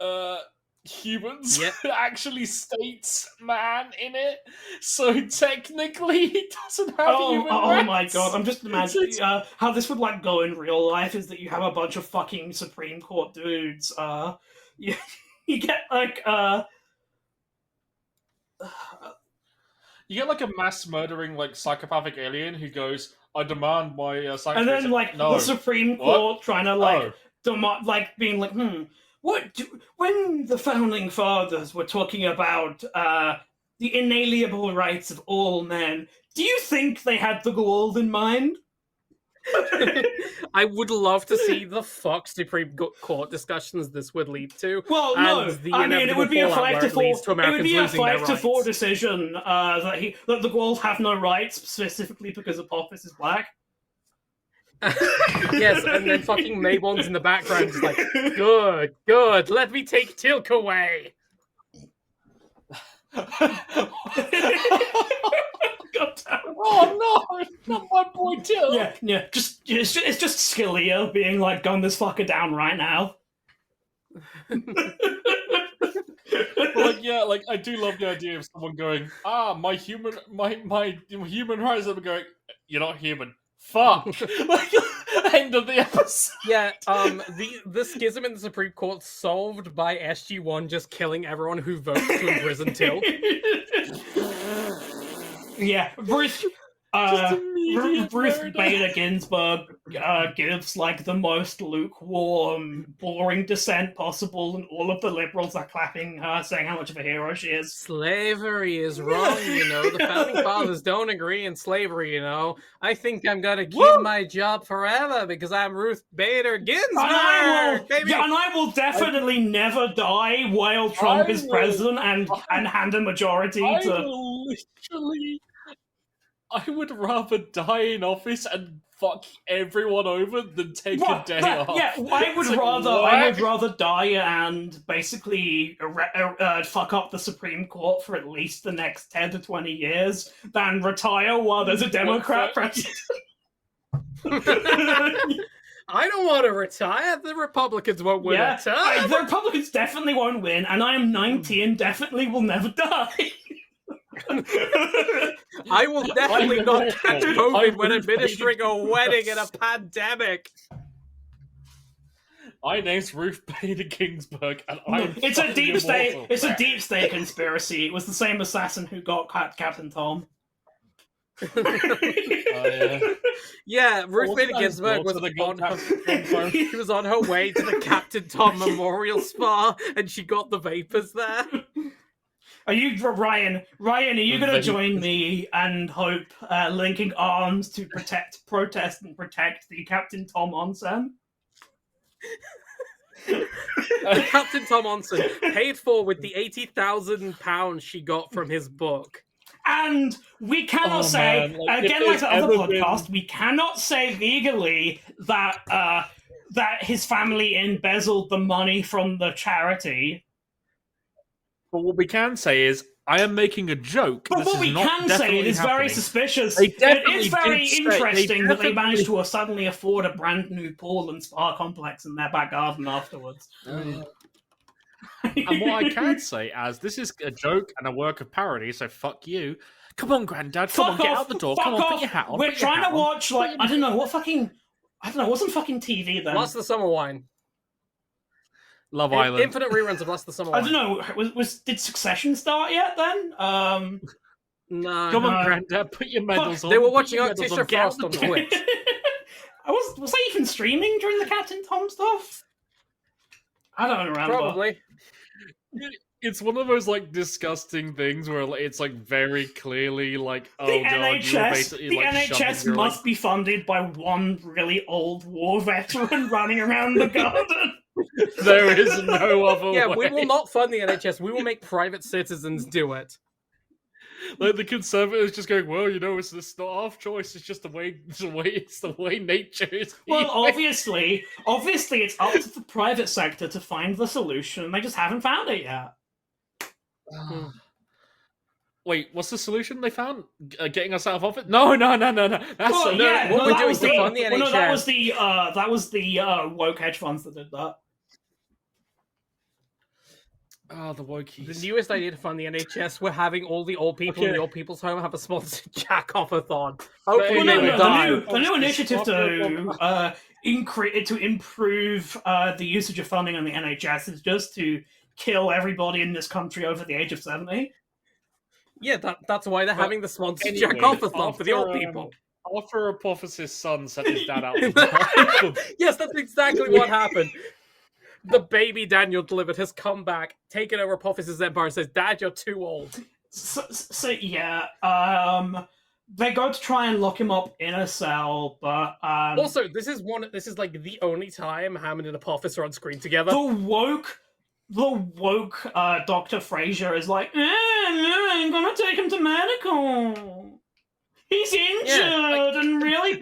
Speaker 2: humans.
Speaker 1: Yep.
Speaker 2: It actually states man in it, so technically he doesn't have human rights.
Speaker 3: Oh my god! I'm just imagining how this would like go in real life. Is that you have a bunch of fucking Supreme Court dudes. You get like
Speaker 2: you get like a mass murdering like psychopathic alien who goes, "I demand my sanctuary."
Speaker 3: And then like
Speaker 2: no.
Speaker 3: the Supreme Court trying to like being like, when the founding fathers were talking about the inalienable rights of all men, do you think they had the gold in mind?
Speaker 1: I would love to see the fuck Supreme Court discussions this would lead to.
Speaker 3: Well, no, I mean it would be a 5-4. It would be a 5-4 decision that the Gauls have no rights specifically because Apophis is black.
Speaker 1: Yes, and then fucking Mabon's in the background, just like, good, let me take Tilk away.
Speaker 2: Oh no, not my boy Tilk.
Speaker 3: Yeah. It's just Scalia being like, gun this fucker down right now.
Speaker 2: Like I do love the idea of someone going, my human rights. I'm going, you're not human. Fuck. Like, end of the episode.
Speaker 1: Yeah, the schism in the Supreme Court solved by SG-1 just killing everyone who votes to imprison Tilk.
Speaker 3: Yeah, Ruth Bader Ginsburg gives like the most lukewarm, boring dissent possible, and all of the liberals are clapping her, saying how much of a hero she is.
Speaker 1: Slavery is wrong, The founding fathers don't agree in slavery, I think I'm gonna keep my job forever because I'm Ruth Bader Ginsburg,
Speaker 3: and I will definitely never die while Trump is president and hand a majority to.
Speaker 2: I would rather die in office and fuck everyone over than take a day off.
Speaker 3: Yeah, I would rather die and basically fuck up the Supreme Court for at least the next 10 to 20 years than retire while there's a Democrat president.
Speaker 1: I don't want to retire. The Republicans won't win a term.
Speaker 3: The Republicans definitely won't win, and I am 90 and definitely will never die.
Speaker 1: I will definitely not catch COVID when administering a wedding in a pandemic.
Speaker 2: My name's Ruth Bader Ginsburg, and
Speaker 3: it's a deep state. It's a deep state conspiracy. It was the same assassin who got Captain Tom.
Speaker 1: Yeah, Ruth Bader Ginsburg was on her way to the Captain Tom Memorial Spa, and she got the vapors there.
Speaker 3: Are you, Ryan? Are you going to join me and hope linking arms to protest and protect the Captain Tom onsen?
Speaker 1: Captain Tom onsen, paid for with the £80,000 she got from his book.
Speaker 3: And we cannot say, like the other podcast, we cannot say legally that that his family embezzled the money from the charity.
Speaker 2: But what we can say is, I am making a joke.
Speaker 3: But
Speaker 2: This
Speaker 3: what
Speaker 2: is
Speaker 3: we
Speaker 2: not
Speaker 3: can say, it
Speaker 2: definitely
Speaker 3: is very
Speaker 2: happening.
Speaker 3: suspicious.
Speaker 2: They
Speaker 3: It
Speaker 2: definitely
Speaker 3: is very
Speaker 2: did say-
Speaker 3: interesting that they
Speaker 2: definitely-
Speaker 3: managed to suddenly afford a brand new pool and spa complex in their back garden afterwards.
Speaker 2: And what I can say, as this is a joke and a work of parody, so fuck you. Come on, Granddad. Come on,
Speaker 3: Fuck
Speaker 2: get
Speaker 3: off,
Speaker 2: out the door.
Speaker 3: fuck
Speaker 2: Come on,
Speaker 3: off.
Speaker 2: put your hat on.
Speaker 3: We're
Speaker 2: put your
Speaker 3: trying
Speaker 2: hat
Speaker 3: to
Speaker 2: on.
Speaker 3: watch, like, I don't know, what's fucking TV then?
Speaker 1: Last of the Summer Wine.
Speaker 2: Love Island.
Speaker 1: Infinite reruns of Last of the Summer
Speaker 3: I
Speaker 1: Wine.
Speaker 3: don't know, did Succession start yet then?
Speaker 1: No.
Speaker 2: Come on,
Speaker 3: No.
Speaker 2: Granddad. Put your medals on.
Speaker 1: They were
Speaker 2: put
Speaker 1: watching
Speaker 2: your medals
Speaker 1: Artisha
Speaker 2: Get out
Speaker 1: Frost
Speaker 2: the
Speaker 1: on
Speaker 2: door.
Speaker 1: Twitch.
Speaker 3: Was I even streaming during the Captain Tom stuff? I don't remember.
Speaker 1: Probably.
Speaker 2: It's one of those like disgusting things where like, it's like very clearly like, oh
Speaker 3: The
Speaker 2: god, you were
Speaker 3: NHS,
Speaker 2: basically
Speaker 3: the
Speaker 2: like
Speaker 3: NHS
Speaker 2: shoving your,
Speaker 3: must be funded by one really old war veteran running around the garden.
Speaker 2: There is no other
Speaker 1: Yeah,
Speaker 2: way.
Speaker 1: we will not fund the NHS. We will make private citizens do it.
Speaker 2: Like the conservatives just going, well, you know, it's not our choice. It's just it's the way nature is.
Speaker 3: Well, obviously, it's up to the private sector to find the solution, and they just haven't found it yet.
Speaker 2: Wait, what's the solution they found? Getting us out of office? No. That's
Speaker 3: Well, yeah,
Speaker 1: what
Speaker 3: no,
Speaker 1: we're
Speaker 3: that
Speaker 1: doing
Speaker 3: was
Speaker 1: is to fund the
Speaker 3: well, no, that
Speaker 1: NHS.
Speaker 3: was the woke hedge funds that did that.
Speaker 2: Oh, the wokies.
Speaker 1: The newest idea to fund the NHS, we're having all the old people in the old people's home have a sponsored jack-off-a-thon. Hopefully
Speaker 3: Well,
Speaker 1: they
Speaker 3: no,
Speaker 1: will
Speaker 3: no,
Speaker 1: die.
Speaker 3: the new initiative to improve the usage of funding on the NHS is just to kill everybody in this country over the age of 70.
Speaker 1: Yeah, that's why they're having the sponsored
Speaker 2: anyway,
Speaker 1: jack-off-a-thon for the old people.
Speaker 2: After Apophis' son sent his dad out to die.
Speaker 1: Yes, that's exactly what happened. The baby Daniel delivered has come back, taken over Apophis' empire, and says, "Dad, you're too old."
Speaker 3: So yeah, they go to try and lock him up in a cell, but
Speaker 1: Also, this is like the only time Hammond and Apophis are on screen together.
Speaker 3: the woke Dr. Fraser is like, I'm gonna take him to medical. He's injured and really.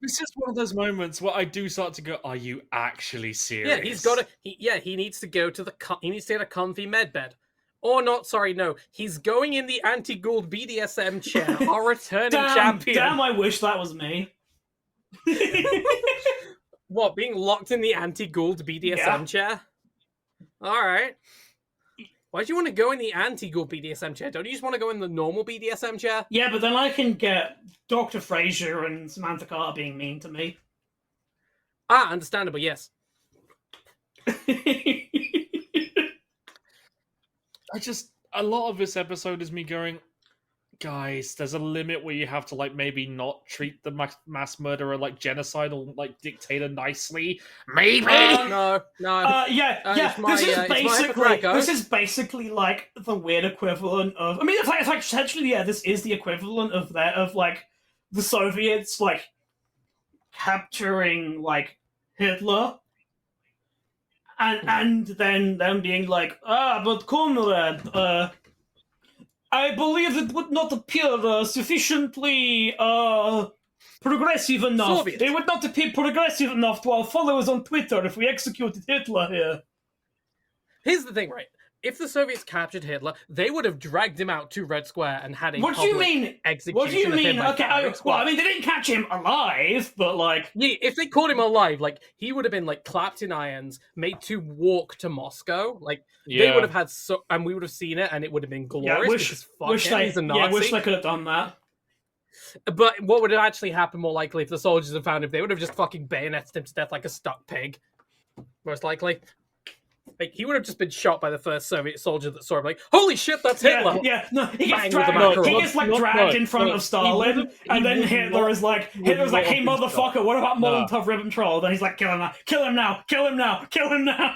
Speaker 2: This is one of those moments where I do start to go, "Are you actually serious?"
Speaker 1: Yeah, he's got to. He needs to go to he needs to get a comfy med bed, or not. Sorry, no, he's going in the anti-Gould BDSM chair. Our returning champion.
Speaker 3: Damn, I wish that was me.
Speaker 1: What, being locked in the anti-Gould BDSM chair? All right. Why do you want to go in the anti-Gould BDSM chair? Don't you just want to go in the normal BDSM chair?
Speaker 3: Yeah, but then I can get Dr. Fraser and Samantha Carter being mean to me.
Speaker 1: Ah, understandable. Yes.
Speaker 2: A lot of this episode is me going, guys, there's a limit where you have to like maybe not treat the mass murderer like genocidal like dictator nicely. Maybe.
Speaker 1: No.
Speaker 3: Yeah.
Speaker 1: It's
Speaker 3: This is basically like the weird equivalent of. I mean, it's like essentially, yeah. This is the equivalent of like the Soviets like capturing like Hitler, and then them being like, but comrade, I believe it would not appear sufficiently progressive enough.
Speaker 1: Soviet.
Speaker 3: It would not appear progressive enough to our followers on Twitter if we executed Hitler here.
Speaker 1: Here's the thing, right? If the Soviets captured Hitler, they would have dragged him out to Red Square and had a
Speaker 3: What do you mean?
Speaker 1: execution
Speaker 3: What do you
Speaker 1: of him
Speaker 3: mean?
Speaker 1: by
Speaker 3: Okay,
Speaker 1: firing
Speaker 3: well,
Speaker 1: squad.
Speaker 3: I mean, they didn't catch him alive, but like,
Speaker 1: Yeah, if they caught him alive, like he would have been like clapped in irons, made to walk to Moscow. Like they would have had and we would have seen it, and it would have been glorious. Because he's a Nazi.
Speaker 3: wish they could have done that.
Speaker 1: But what would have actually happened more likely if the soldiers had found him? They would have just fucking bayoneted him to death like a stuck pig. Most likely. Like, he would have just been shot by the first Soviet soldier that saw him. Like, holy shit, that's Hitler!
Speaker 3: No, he
Speaker 1: Bang
Speaker 3: gets
Speaker 1: with the
Speaker 3: dragged.
Speaker 1: mackerel.
Speaker 3: He gets like dragged in front of Stalin, and then Hitler's like, "Hey, motherfucker, what about Molotov-Ribbentrop?" Then he's like, "Kill him now! Kill him now! Kill him now! Kill him now!"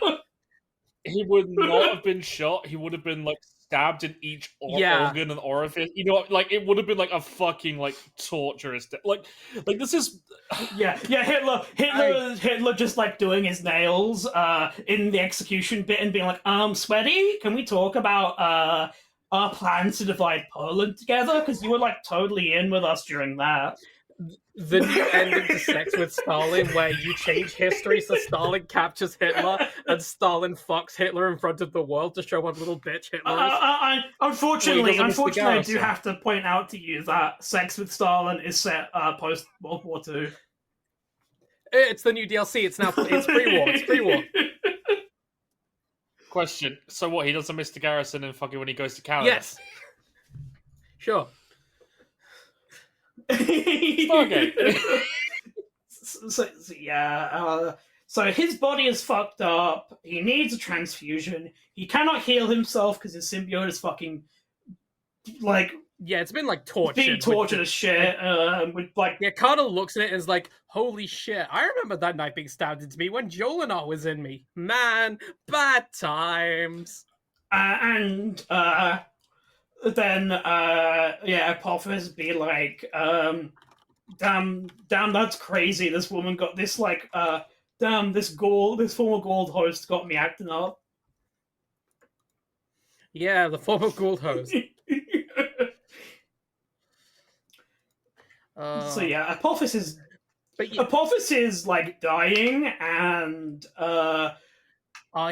Speaker 2: He would not have been shot. He would have been like stabbed in each organ and orifice. You know, like it would have been like a fucking like torturous. Like this is.
Speaker 3: Hitler just like doing his nails in the execution bit and being like, Sweaty, can we talk about our plans to divide Poland together? Because you were like totally in with us during that.
Speaker 1: The new ending to Sex with Stalin, where you change history so Stalin captures Hitler and Stalin fucks Hitler in front of the world to show what little bitch Hitler is.
Speaker 3: Unfortunately,
Speaker 1: Well, he doesn't
Speaker 3: I
Speaker 1: Mr.
Speaker 3: do
Speaker 1: Garrison.
Speaker 3: have to point out to you that Sex with Stalin is set post World War II.
Speaker 1: It's the new DLC. It's pre-war. It's pre-war.
Speaker 2: Question. So what? He does a Mr. Garrison and fucking when he goes to Canada.
Speaker 1: Yes. Sure.
Speaker 2: Stargate.
Speaker 3: So his body is fucked up. He needs a transfusion. He cannot heal himself because his symbiote is fucking like
Speaker 1: Yeah, it's been like tortured.
Speaker 3: being tortured as shit. With like
Speaker 1: Yeah, Carter looks at it and is like, holy shit, I remember that knife being stabbed into me when Jolinar was in me. Man, bad times.
Speaker 3: Then Apophis be like, damn, that's crazy. This woman got this like, this former gold host got me acting up.
Speaker 1: Yeah, the former gold host.
Speaker 3: So yeah, Apophis is
Speaker 1: But yeah,
Speaker 3: Apophis is like dying, and
Speaker 1: our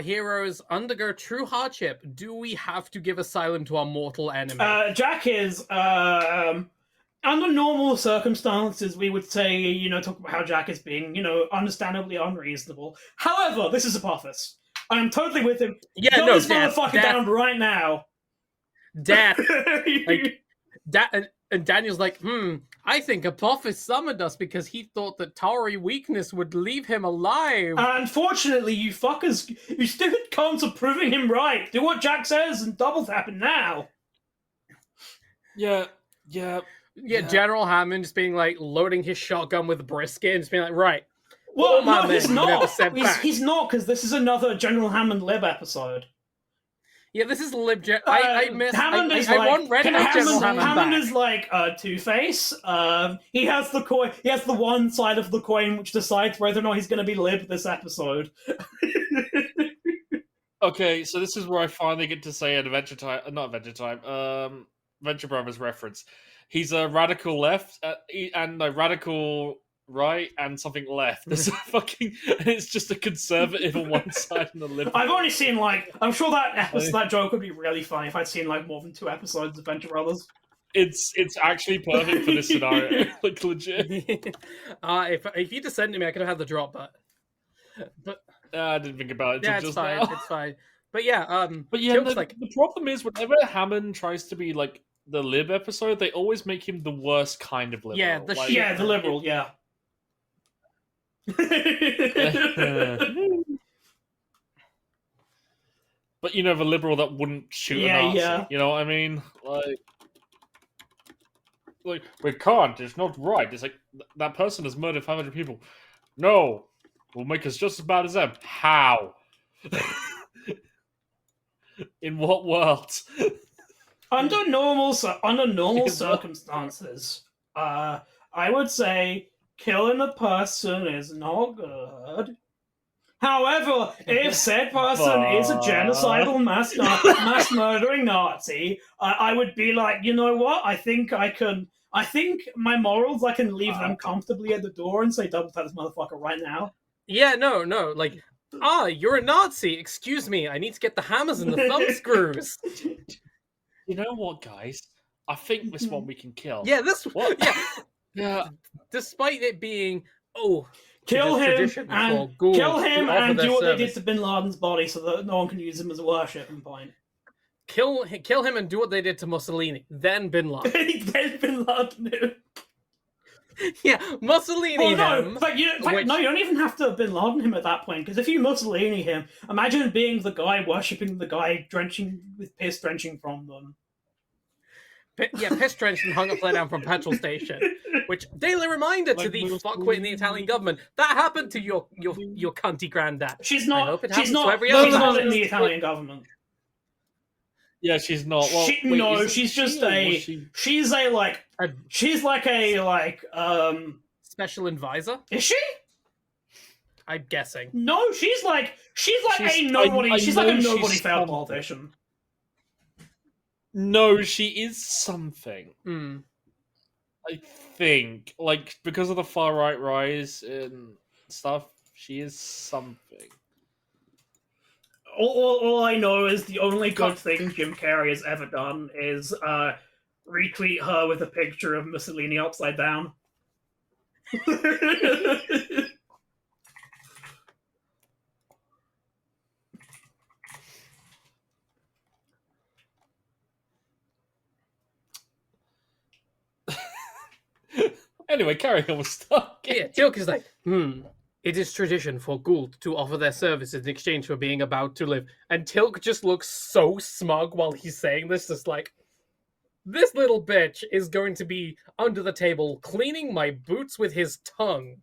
Speaker 1: heroes undergo true hardship. Do we have to give asylum to our mortal enemy?
Speaker 3: Jack is under normal circumstances, we would say, talk about how Jack is being, understandably unreasonable. However, this is Apophis. I am totally with him.
Speaker 1: Yeah,
Speaker 3: Gun
Speaker 1: no,
Speaker 3: this
Speaker 1: death,
Speaker 3: motherfucker
Speaker 1: death.
Speaker 3: down right now.
Speaker 1: Death. And Daniel's like, I think Apophis summoned us because he thought that Tauri weakness would leave him alive.
Speaker 3: Unfortunately, you fuckers, you stupid cons are proving him right. Do what Jack says and double tap him now.
Speaker 2: Yeah.
Speaker 1: General Hammond just being like, loading his shotgun with brisket and just being like, right.
Speaker 3: Well,
Speaker 1: my
Speaker 3: no,
Speaker 1: men
Speaker 3: he's
Speaker 1: were never
Speaker 3: not.
Speaker 1: sent back.
Speaker 3: He's not, because this is another General Hammond Lib episode.
Speaker 1: Yeah, this is LibGen. I miss.
Speaker 3: Hammond is
Speaker 1: I
Speaker 3: like,
Speaker 1: want Red General Hammond
Speaker 3: Hammond
Speaker 1: back.
Speaker 3: is like Two-Face. He has the coin. He has the one side of the coin which decides whether or not he's going to be Lib this episode.
Speaker 2: Okay, so this is where I finally get to say an Adventure Time, Venture Brothers reference. He's a radical left and a radical right and something left. There's a fucking, and it's just a conservative on one side and a liberal.
Speaker 3: I've only seen I'm sure that joke would be really funny if I'd seen more than 2 episodes of Venture Brothers.
Speaker 2: It's actually perfect for this scenario, like legit.
Speaker 1: If you just sent it to me, I could have had the drop, but
Speaker 2: I didn't think about it.
Speaker 1: yeah, it's
Speaker 2: just
Speaker 1: fine.
Speaker 2: now.
Speaker 1: It's fine. But yeah,
Speaker 2: the problem is whenever Hammond tries to be like the lib episode, they always make him the worst kind of liberal.
Speaker 1: Yeah,
Speaker 3: the liberal, yeah.
Speaker 2: But the liberal that wouldn't shoot a Nazi.
Speaker 3: Yeah.
Speaker 2: You know what I mean? Like we can't. It's not right. It's like that person has murdered 500 people. No, will make us just as bad as them. How? In what world?
Speaker 3: Under normal circumstances, I would say killing a person is not good. However, if said person is a genocidal mass murdering Nazi, I would be like, you know what? I think my morals, I can leave them comfortably at the door and say double tap this motherfucker right now.
Speaker 1: Yeah, no, like, you're a Nazi. Excuse me, I need to get the hammers and the thumb screws.
Speaker 2: You know what, guys? I think this one we can kill.
Speaker 1: Yeah, this one.
Speaker 2: What?
Speaker 1: Yeah. Despite it being,
Speaker 3: Kill him and do what they did
Speaker 1: service.
Speaker 3: to Bin Laden's body so that no one can use him as a worshiping point.
Speaker 1: Kill him and do what they did to Mussolini. Then Bin Laden.
Speaker 3: Then Bin Laden him.
Speaker 1: Yeah, Mussolini him.
Speaker 3: No, you don't even have to Bin Laden him at that point, because if you Mussolini him, imagine being the guy worshipping the guy with piss drenching from them.
Speaker 1: Piss drenched and hung upside down from petrol station. Which, daily reminder to the fuckwit in the Italian government, that happened to your cunty granddad.
Speaker 3: She's not in the Italian government.
Speaker 2: Yeah, she's not. Well,
Speaker 3: she's like a
Speaker 1: special advisor.
Speaker 3: Is she?
Speaker 1: I'm guessing.
Speaker 3: No, she's like a nobody. She's like a nobody failed politician.
Speaker 2: No, she is something. I think, like, because of the far right rise and stuff, she is something.
Speaker 3: All I know is the only good thing Jim Carrey has ever done is retweet her with a picture of Mussolini upside down.
Speaker 2: Anyway, carry on with stuff.
Speaker 1: Yeah, Teal'c is like, it is tradition for Gould to offer their services in exchange for being about to live. And Teal'c just looks so smug while he's saying this, just like, this little bitch is going to be under the table cleaning my boots with his tongue.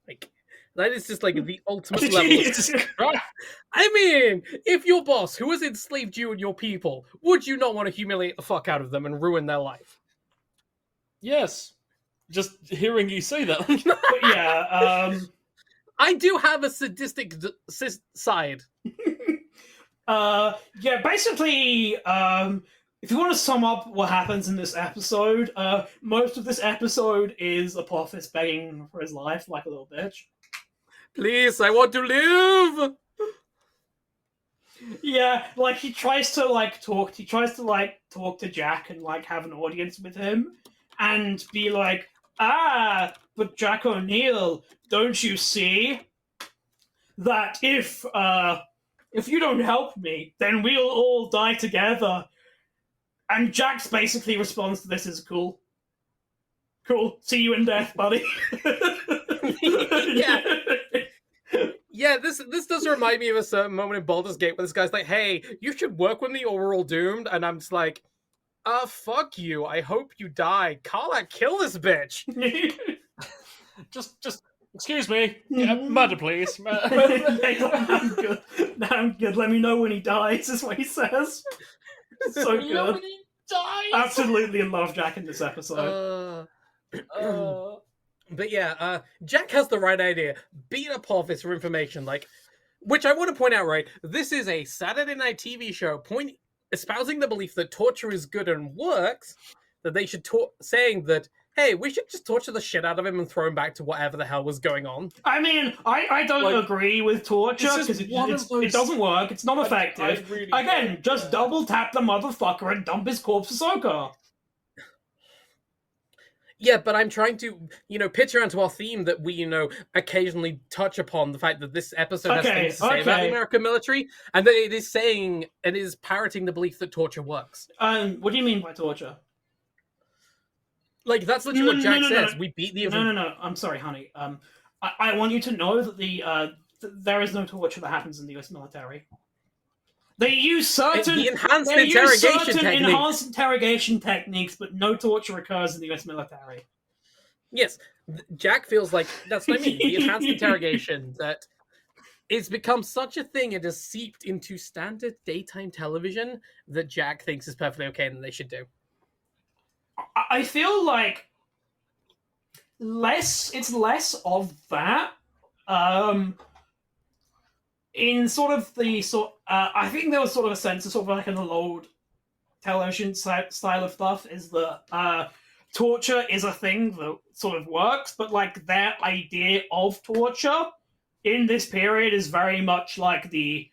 Speaker 1: Like, that is just like the ultimate level of...
Speaker 2: Jesus Christ.
Speaker 1: I mean, if your boss, who has enslaved you and your people, would you not want to humiliate the fuck out of them and ruin their life?
Speaker 2: Yes. Just hearing you say that.
Speaker 3: But yeah,
Speaker 1: I do have a sadistic side.
Speaker 3: yeah, basically, if you want to sum up what happens in this episode, most of this episode is Apophis begging for his life like a little bitch.
Speaker 1: Please, I want to live!
Speaker 3: Yeah, like he tries to talk to Jack and like have an audience with him and be like, but Jack O'Neill, don't you see that if you don't help me, then we'll all die together. And Jack's basically response to this is cool. Cool. See you in death, buddy.
Speaker 1: Yeah. Yeah, this does remind me of a certain moment in Baldur's Gate where this guy's like, hey, you should work with me or we're all doomed. And I'm just like, fuck you. I hope you die. Kill this bitch.
Speaker 2: just excuse me. Yeah, murder, please.
Speaker 3: I'm good. I'm good. Let me know when he dies, is what he says. So
Speaker 2: You know
Speaker 3: good.
Speaker 2: when he dies?
Speaker 3: Absolutely in love Jack in this episode.
Speaker 1: But yeah, Jack has the right idea. Beat Apophis for information, like, which I want to point out, right? This is a Saturday night TV show espousing the belief that torture is good and works, that they should saying that, hey, we should just torture the shit out of him and throw him back to whatever the hell was going on.
Speaker 3: I mean, I don't agree with torture
Speaker 2: This is
Speaker 3: because
Speaker 2: one of
Speaker 3: it doesn't work. It's not effective.
Speaker 2: I really
Speaker 3: Again,
Speaker 2: don't.
Speaker 3: just double tap the motherfucker and dump his corpse to Sokka.
Speaker 1: Yeah, but I'm trying to, pitch around to our theme that we, occasionally touch upon the fact that this episode has things to say about the American military, and that it is parroting the belief that torture works.
Speaker 3: What do you mean by torture?
Speaker 1: Like, that's literally what Jack says. We beat the...
Speaker 3: No. I'm sorry, honey. I want you to know that there is no torture that happens in the US military. They use certain
Speaker 1: enhanced
Speaker 3: interrogation techniques, but no torture occurs in the US military.
Speaker 1: Yes, Jack feels like that's what I mean. The enhanced interrogation that it's become such a thing, it has seeped into standard daytime television that Jack thinks is perfectly okay and they should do.
Speaker 3: I feel like it's less of that. In sort of I think there was sort of a sense of sort of like an old television style of stuff is that torture is a thing that sort of works, but like their idea of torture in this period is very much like the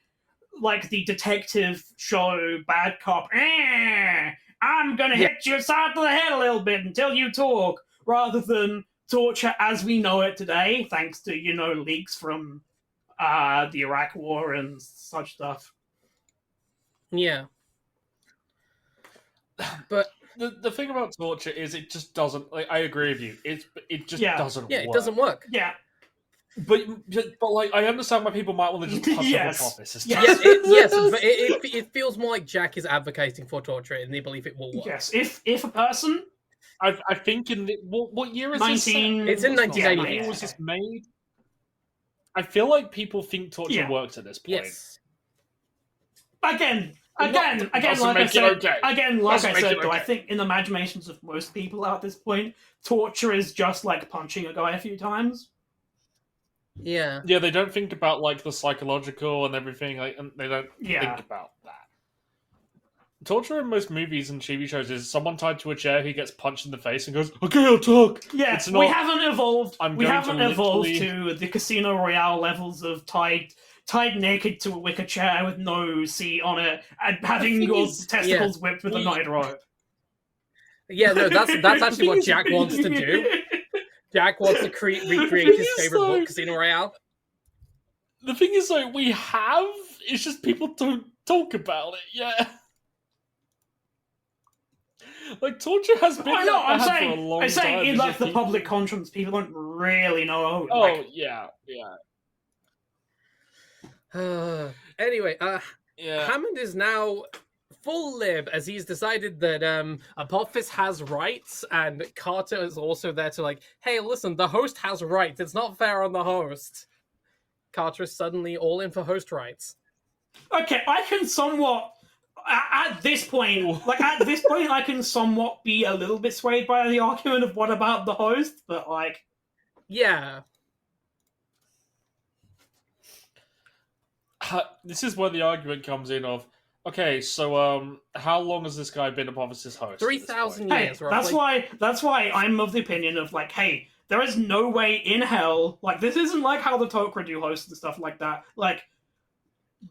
Speaker 3: detective show bad cop. I'm gonna hit you side to the head a little bit until you talk, rather than torture as we know it today, thanks to leaks from the Iraq War and such stuff.
Speaker 1: Yeah. But
Speaker 2: the thing about torture is it just doesn't. Like, I agree with you. It just doesn't.
Speaker 1: Yeah,
Speaker 2: work.
Speaker 1: it doesn't work.
Speaker 3: Yeah.
Speaker 2: But like I understand why people might want to just punch
Speaker 3: Yes.
Speaker 2: up Apophis.
Speaker 1: Yes, but it feels more like Jack is advocating for torture in the belief it will work.
Speaker 3: Yes. If a person,
Speaker 2: I think in what year is
Speaker 3: 19
Speaker 2: this?
Speaker 1: It's in 1988.
Speaker 2: When was this made? I feel like people think torture works at this point.
Speaker 1: Yes.
Speaker 3: Again, like I said, though, I think in the imaginations of most people at this point, torture is just like punching a guy a few times.
Speaker 1: Yeah.
Speaker 2: Yeah, they don't think about like the psychological and everything, like, and they don't think about that. torture in most movies and TV shows is someone tied to a chair who gets punched in the face and goes, "Okay, I'll talk."
Speaker 3: Yeah,
Speaker 2: It's not,
Speaker 3: we haven't evolved.
Speaker 2: I'm
Speaker 3: We
Speaker 2: going
Speaker 3: haven't
Speaker 2: to
Speaker 3: evolved
Speaker 2: literally-
Speaker 3: to the Casino Royale levels of tied naked to a wicker chair with no seat on it and having
Speaker 2: thing
Speaker 3: your
Speaker 2: is-
Speaker 3: testicles whipped with a
Speaker 2: we-
Speaker 3: knotted rope.
Speaker 1: Yeah, no, that's actually what Jack wants to do. Jack wants to recreate his favorite book, Casino Royale.
Speaker 2: The thing is, like, we have. It's just people don't talk about it. Yeah. Like, torture has been
Speaker 3: I know.
Speaker 2: like
Speaker 3: I'm
Speaker 2: that for a
Speaker 3: saying,
Speaker 2: long
Speaker 3: I'm saying,
Speaker 2: time.
Speaker 3: in
Speaker 2: It's
Speaker 3: like
Speaker 2: just
Speaker 3: the
Speaker 2: people-
Speaker 3: public conscience, people don't really know.
Speaker 2: Oh
Speaker 3: Like,
Speaker 2: yeah.
Speaker 1: Anyway,
Speaker 2: Yeah.
Speaker 1: Hammond is now full lib as he's decided that Apophis has rights, and Carter is also there to like, hey, listen, the host has rights. It's not fair on the host. Carter is suddenly all in for host rights.
Speaker 3: okay, I can somewhat. At this point, I can somewhat be a little bit swayed by the argument of what about the host, but like,
Speaker 1: Yeah.
Speaker 2: This is where the argument comes in of, okay, so how long has this guy been Apophis's host?
Speaker 1: 3,000
Speaker 3: hey,
Speaker 1: years, roughly.
Speaker 3: that's why I'm of the opinion of like, hey, there is no way in hell, like, this isn't like how the Tok'ra do hosts and stuff like that. Like,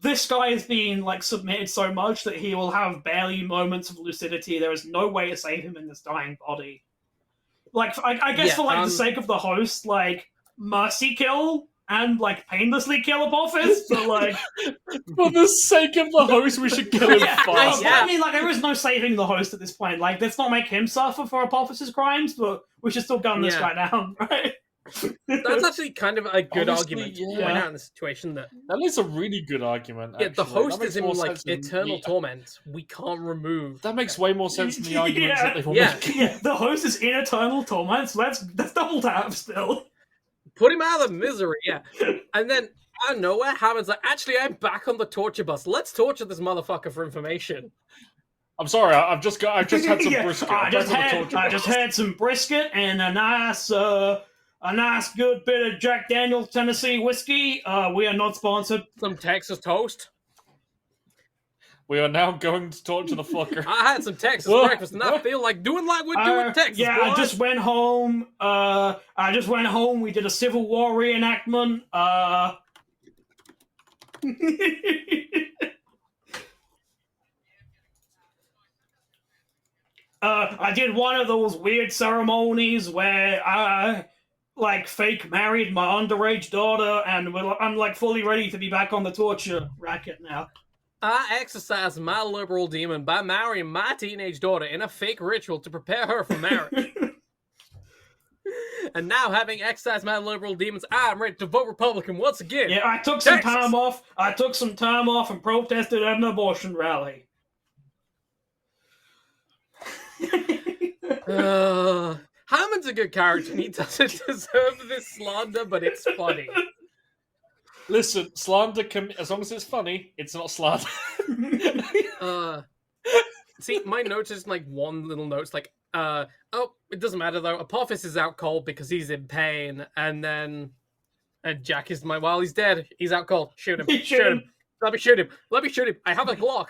Speaker 3: this guy is being like submitted so much that he will have barely moments of lucidity. There is no way to save him in this dying body. Like, I guess
Speaker 1: Yeah,
Speaker 3: for like the sake of the host, like, mercy kill and like painlessly kill Apophis, but like,
Speaker 2: For the sake of the host, we should kill him fast.
Speaker 3: I mean, like, there is no saving the host at this point. Like, let's not make him suffer for Apophis's crimes, but we should still gun this
Speaker 1: Yeah.
Speaker 3: guy down, right?
Speaker 1: That's actually kind of a good
Speaker 2: Honestly,
Speaker 1: argument to
Speaker 2: yeah.
Speaker 1: point out in the situation that
Speaker 2: That is a really good argument.
Speaker 1: yeah, the
Speaker 2: actually.
Speaker 1: host
Speaker 2: That
Speaker 1: is
Speaker 2: makes
Speaker 1: in
Speaker 2: more
Speaker 1: like
Speaker 2: sense than
Speaker 1: eternal
Speaker 2: the-
Speaker 1: torment. We can't remove.
Speaker 2: That makes way more sense than the arguments that they were
Speaker 1: Yeah.
Speaker 2: making.
Speaker 3: Yeah, the host is in eternal torment, so that's double tap still.
Speaker 1: Put him out of misery, yeah. And then out of nowhere, Hammond's like, actually, I'm back on the torture bus. Let's torture this motherfucker for information.
Speaker 2: I'm sorry, I've just had some
Speaker 3: Yeah,
Speaker 2: brisket.
Speaker 3: I
Speaker 2: I'm
Speaker 3: just
Speaker 2: back on the torture
Speaker 3: had
Speaker 2: bus.
Speaker 3: some brisket and a nice good bit of Jack Daniel's Tennessee whiskey. We are not sponsored.
Speaker 1: Some Texas toast.
Speaker 2: We are now going to talk to the fucker.
Speaker 1: I had some Texas
Speaker 2: Whoa.
Speaker 1: breakfast, and I feel like doing like we're doing Texas.
Speaker 3: Yeah,
Speaker 1: boys.
Speaker 3: I just went home. We did a Civil War reenactment. I did one of those weird ceremonies where I like fake married my underage daughter, and I'm like fully ready to be back on the torture racket now.
Speaker 1: I exercised my liberal demon by marrying my teenage daughter in a fake ritual to prepare her for marriage. And now, having exercised my liberal demons, I'm ready to vote Republican once again.
Speaker 3: Yeah, I took some
Speaker 1: Texas.
Speaker 3: time off. I took some time off and protested at an abortion rally.
Speaker 1: Hammond's a good character, and he doesn't deserve this slander, but it's funny.
Speaker 2: Listen, slander can, as long as it's funny, it's not slander.
Speaker 1: See, my notes is like one little note's like, oh, it doesn't matter though. Apophis is out cold because he's in pain, and then Jack is while he's dead, he's out cold. Shoot him.
Speaker 3: Shoot him.
Speaker 1: Let me shoot him. Let me shoot him. I have a Glock.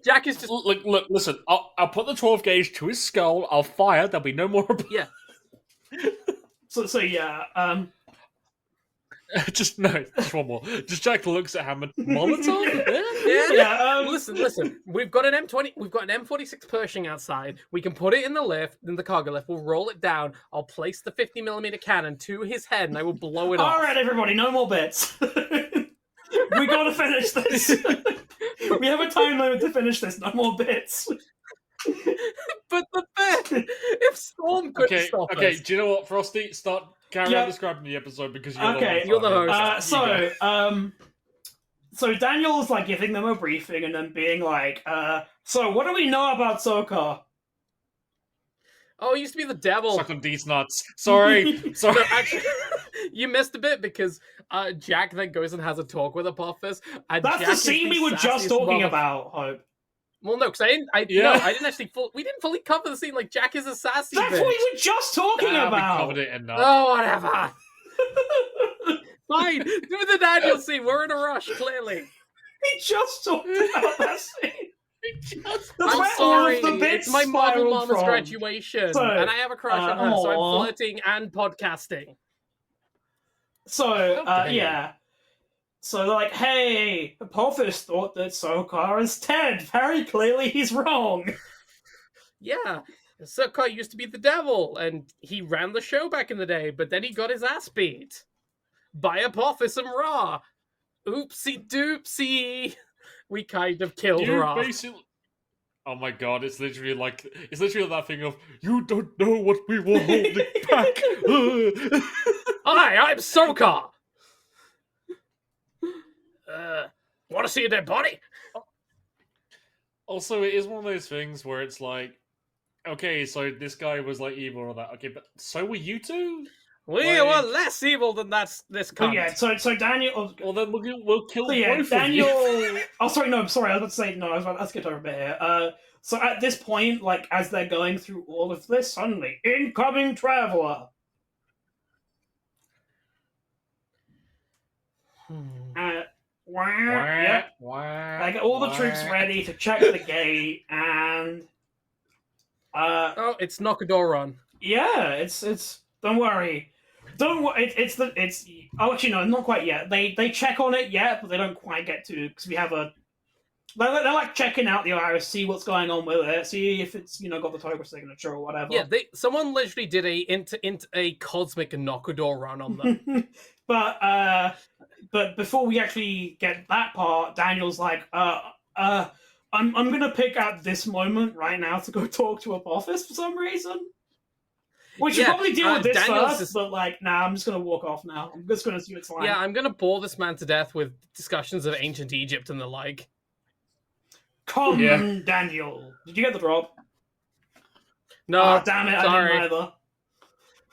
Speaker 1: Jack is just
Speaker 2: Look, listen, I'll put the 12 gauge to his skull, I'll fire, there'll be no more.
Speaker 1: yeah.
Speaker 3: So yeah,
Speaker 2: just one more. Just Jack looks at Hammond. Molotov?
Speaker 1: Yeah. Listen. We've got an M20. We've got an M46 Pershing outside. We can put it in the cargo lift. We'll roll it down. I'll place the 50mm cannon to his head, and I will blow it off.
Speaker 3: all right, everybody, no more bits. We gotta finish this. We have a time limit to finish this. No more bits.
Speaker 1: But the bit, if Storm couldn't stop us.
Speaker 2: Do you know what, Frosty? Carry on describing the episode because you're
Speaker 1: You're the host.
Speaker 3: So Daniel's like giving them a briefing and then being like, so what do we know about Sokar?
Speaker 1: Oh, he used to be the devil.
Speaker 2: Suck on these nuts. Sorry.
Speaker 1: No, actually, you missed a bit because Jack then goes and has a talk with Apophis. And
Speaker 3: That's
Speaker 1: Jack
Speaker 3: the
Speaker 1: is
Speaker 3: scene we were just
Speaker 1: sassiest
Speaker 3: talking
Speaker 1: mother-
Speaker 3: about, Hope.
Speaker 1: Well, no, because I didn't actually we didn't fully cover the scene. Like, Jack is a sassy
Speaker 3: That's
Speaker 1: bitch.
Speaker 3: what we were just talking
Speaker 2: We
Speaker 3: about.
Speaker 2: covered it enough.
Speaker 1: Oh, whatever. Fine. Do the Daniel scene. We're in a rush, clearly.
Speaker 3: We just talked about that scene. That's
Speaker 1: I'm
Speaker 3: where
Speaker 1: sorry.
Speaker 3: all of the bits
Speaker 1: It's my model
Speaker 3: spiraled
Speaker 1: mama's
Speaker 3: from.
Speaker 1: graduation,
Speaker 3: So,
Speaker 1: and I have a crush on her, so I'm
Speaker 3: aw.
Speaker 1: flirting and podcasting.
Speaker 3: So,
Speaker 2: How dare you.
Speaker 3: yeah. So they're like, hey, Apophis thought that Sokar is Ted. Very clearly he's wrong.
Speaker 1: Yeah, Sokar used to be the devil, and he ran the show back in the day, but then he got his ass beat by Apophis and Ra. Oopsie doopsie. We kind of killed
Speaker 2: You
Speaker 1: Ra.
Speaker 2: basically. Oh my god! It's literally that thing of you don't know what we were holding back.
Speaker 1: Hi, I'm Sokar. Want to see a dead body?
Speaker 2: Also, it is one of those things where it's like, okay, so this guy was like evil or that. Okay, but so were you two?
Speaker 1: We
Speaker 2: Like-
Speaker 1: were less evil than this
Speaker 3: But
Speaker 1: cunt.
Speaker 3: yeah, so Daniel.
Speaker 2: Well, then we'll kill
Speaker 3: So yeah,
Speaker 2: both
Speaker 3: Daniel.
Speaker 2: of you.
Speaker 3: Oh, sorry, no, I'm sorry. I was about to say no. Let's get over a bit here. So at this point, like as they're going through all of this, suddenly incoming traveler. Yep. I get all the troops ready to check the gate, and
Speaker 1: Oh, it's knock a door on.
Speaker 3: yeah, it's. Don't worry. Don't worry. It's. Oh, actually, no, not quite yet. They check on it yet, but they don't quite get to because we have a. They're like checking out the iris, see what's going on with it, see if it's got the Tok'ra signature or whatever.
Speaker 1: Yeah, someone literally did a cosmic knockador run on them.
Speaker 3: But before we actually get that part, Daniel's like, I'm gonna pick out this moment right now to go talk to Apophis for some reason. We should probably deal with this first, but like, nah, I'm just gonna walk off now. I'm just gonna see what's like.
Speaker 1: Yeah, I'm gonna bore this man to death with discussions of ancient Egypt and the like.
Speaker 3: Come,
Speaker 2: Yeah.
Speaker 3: Daniel. Did you get the drop?
Speaker 1: No,
Speaker 3: Oh, damn it,
Speaker 1: sorry.
Speaker 3: I didn't either.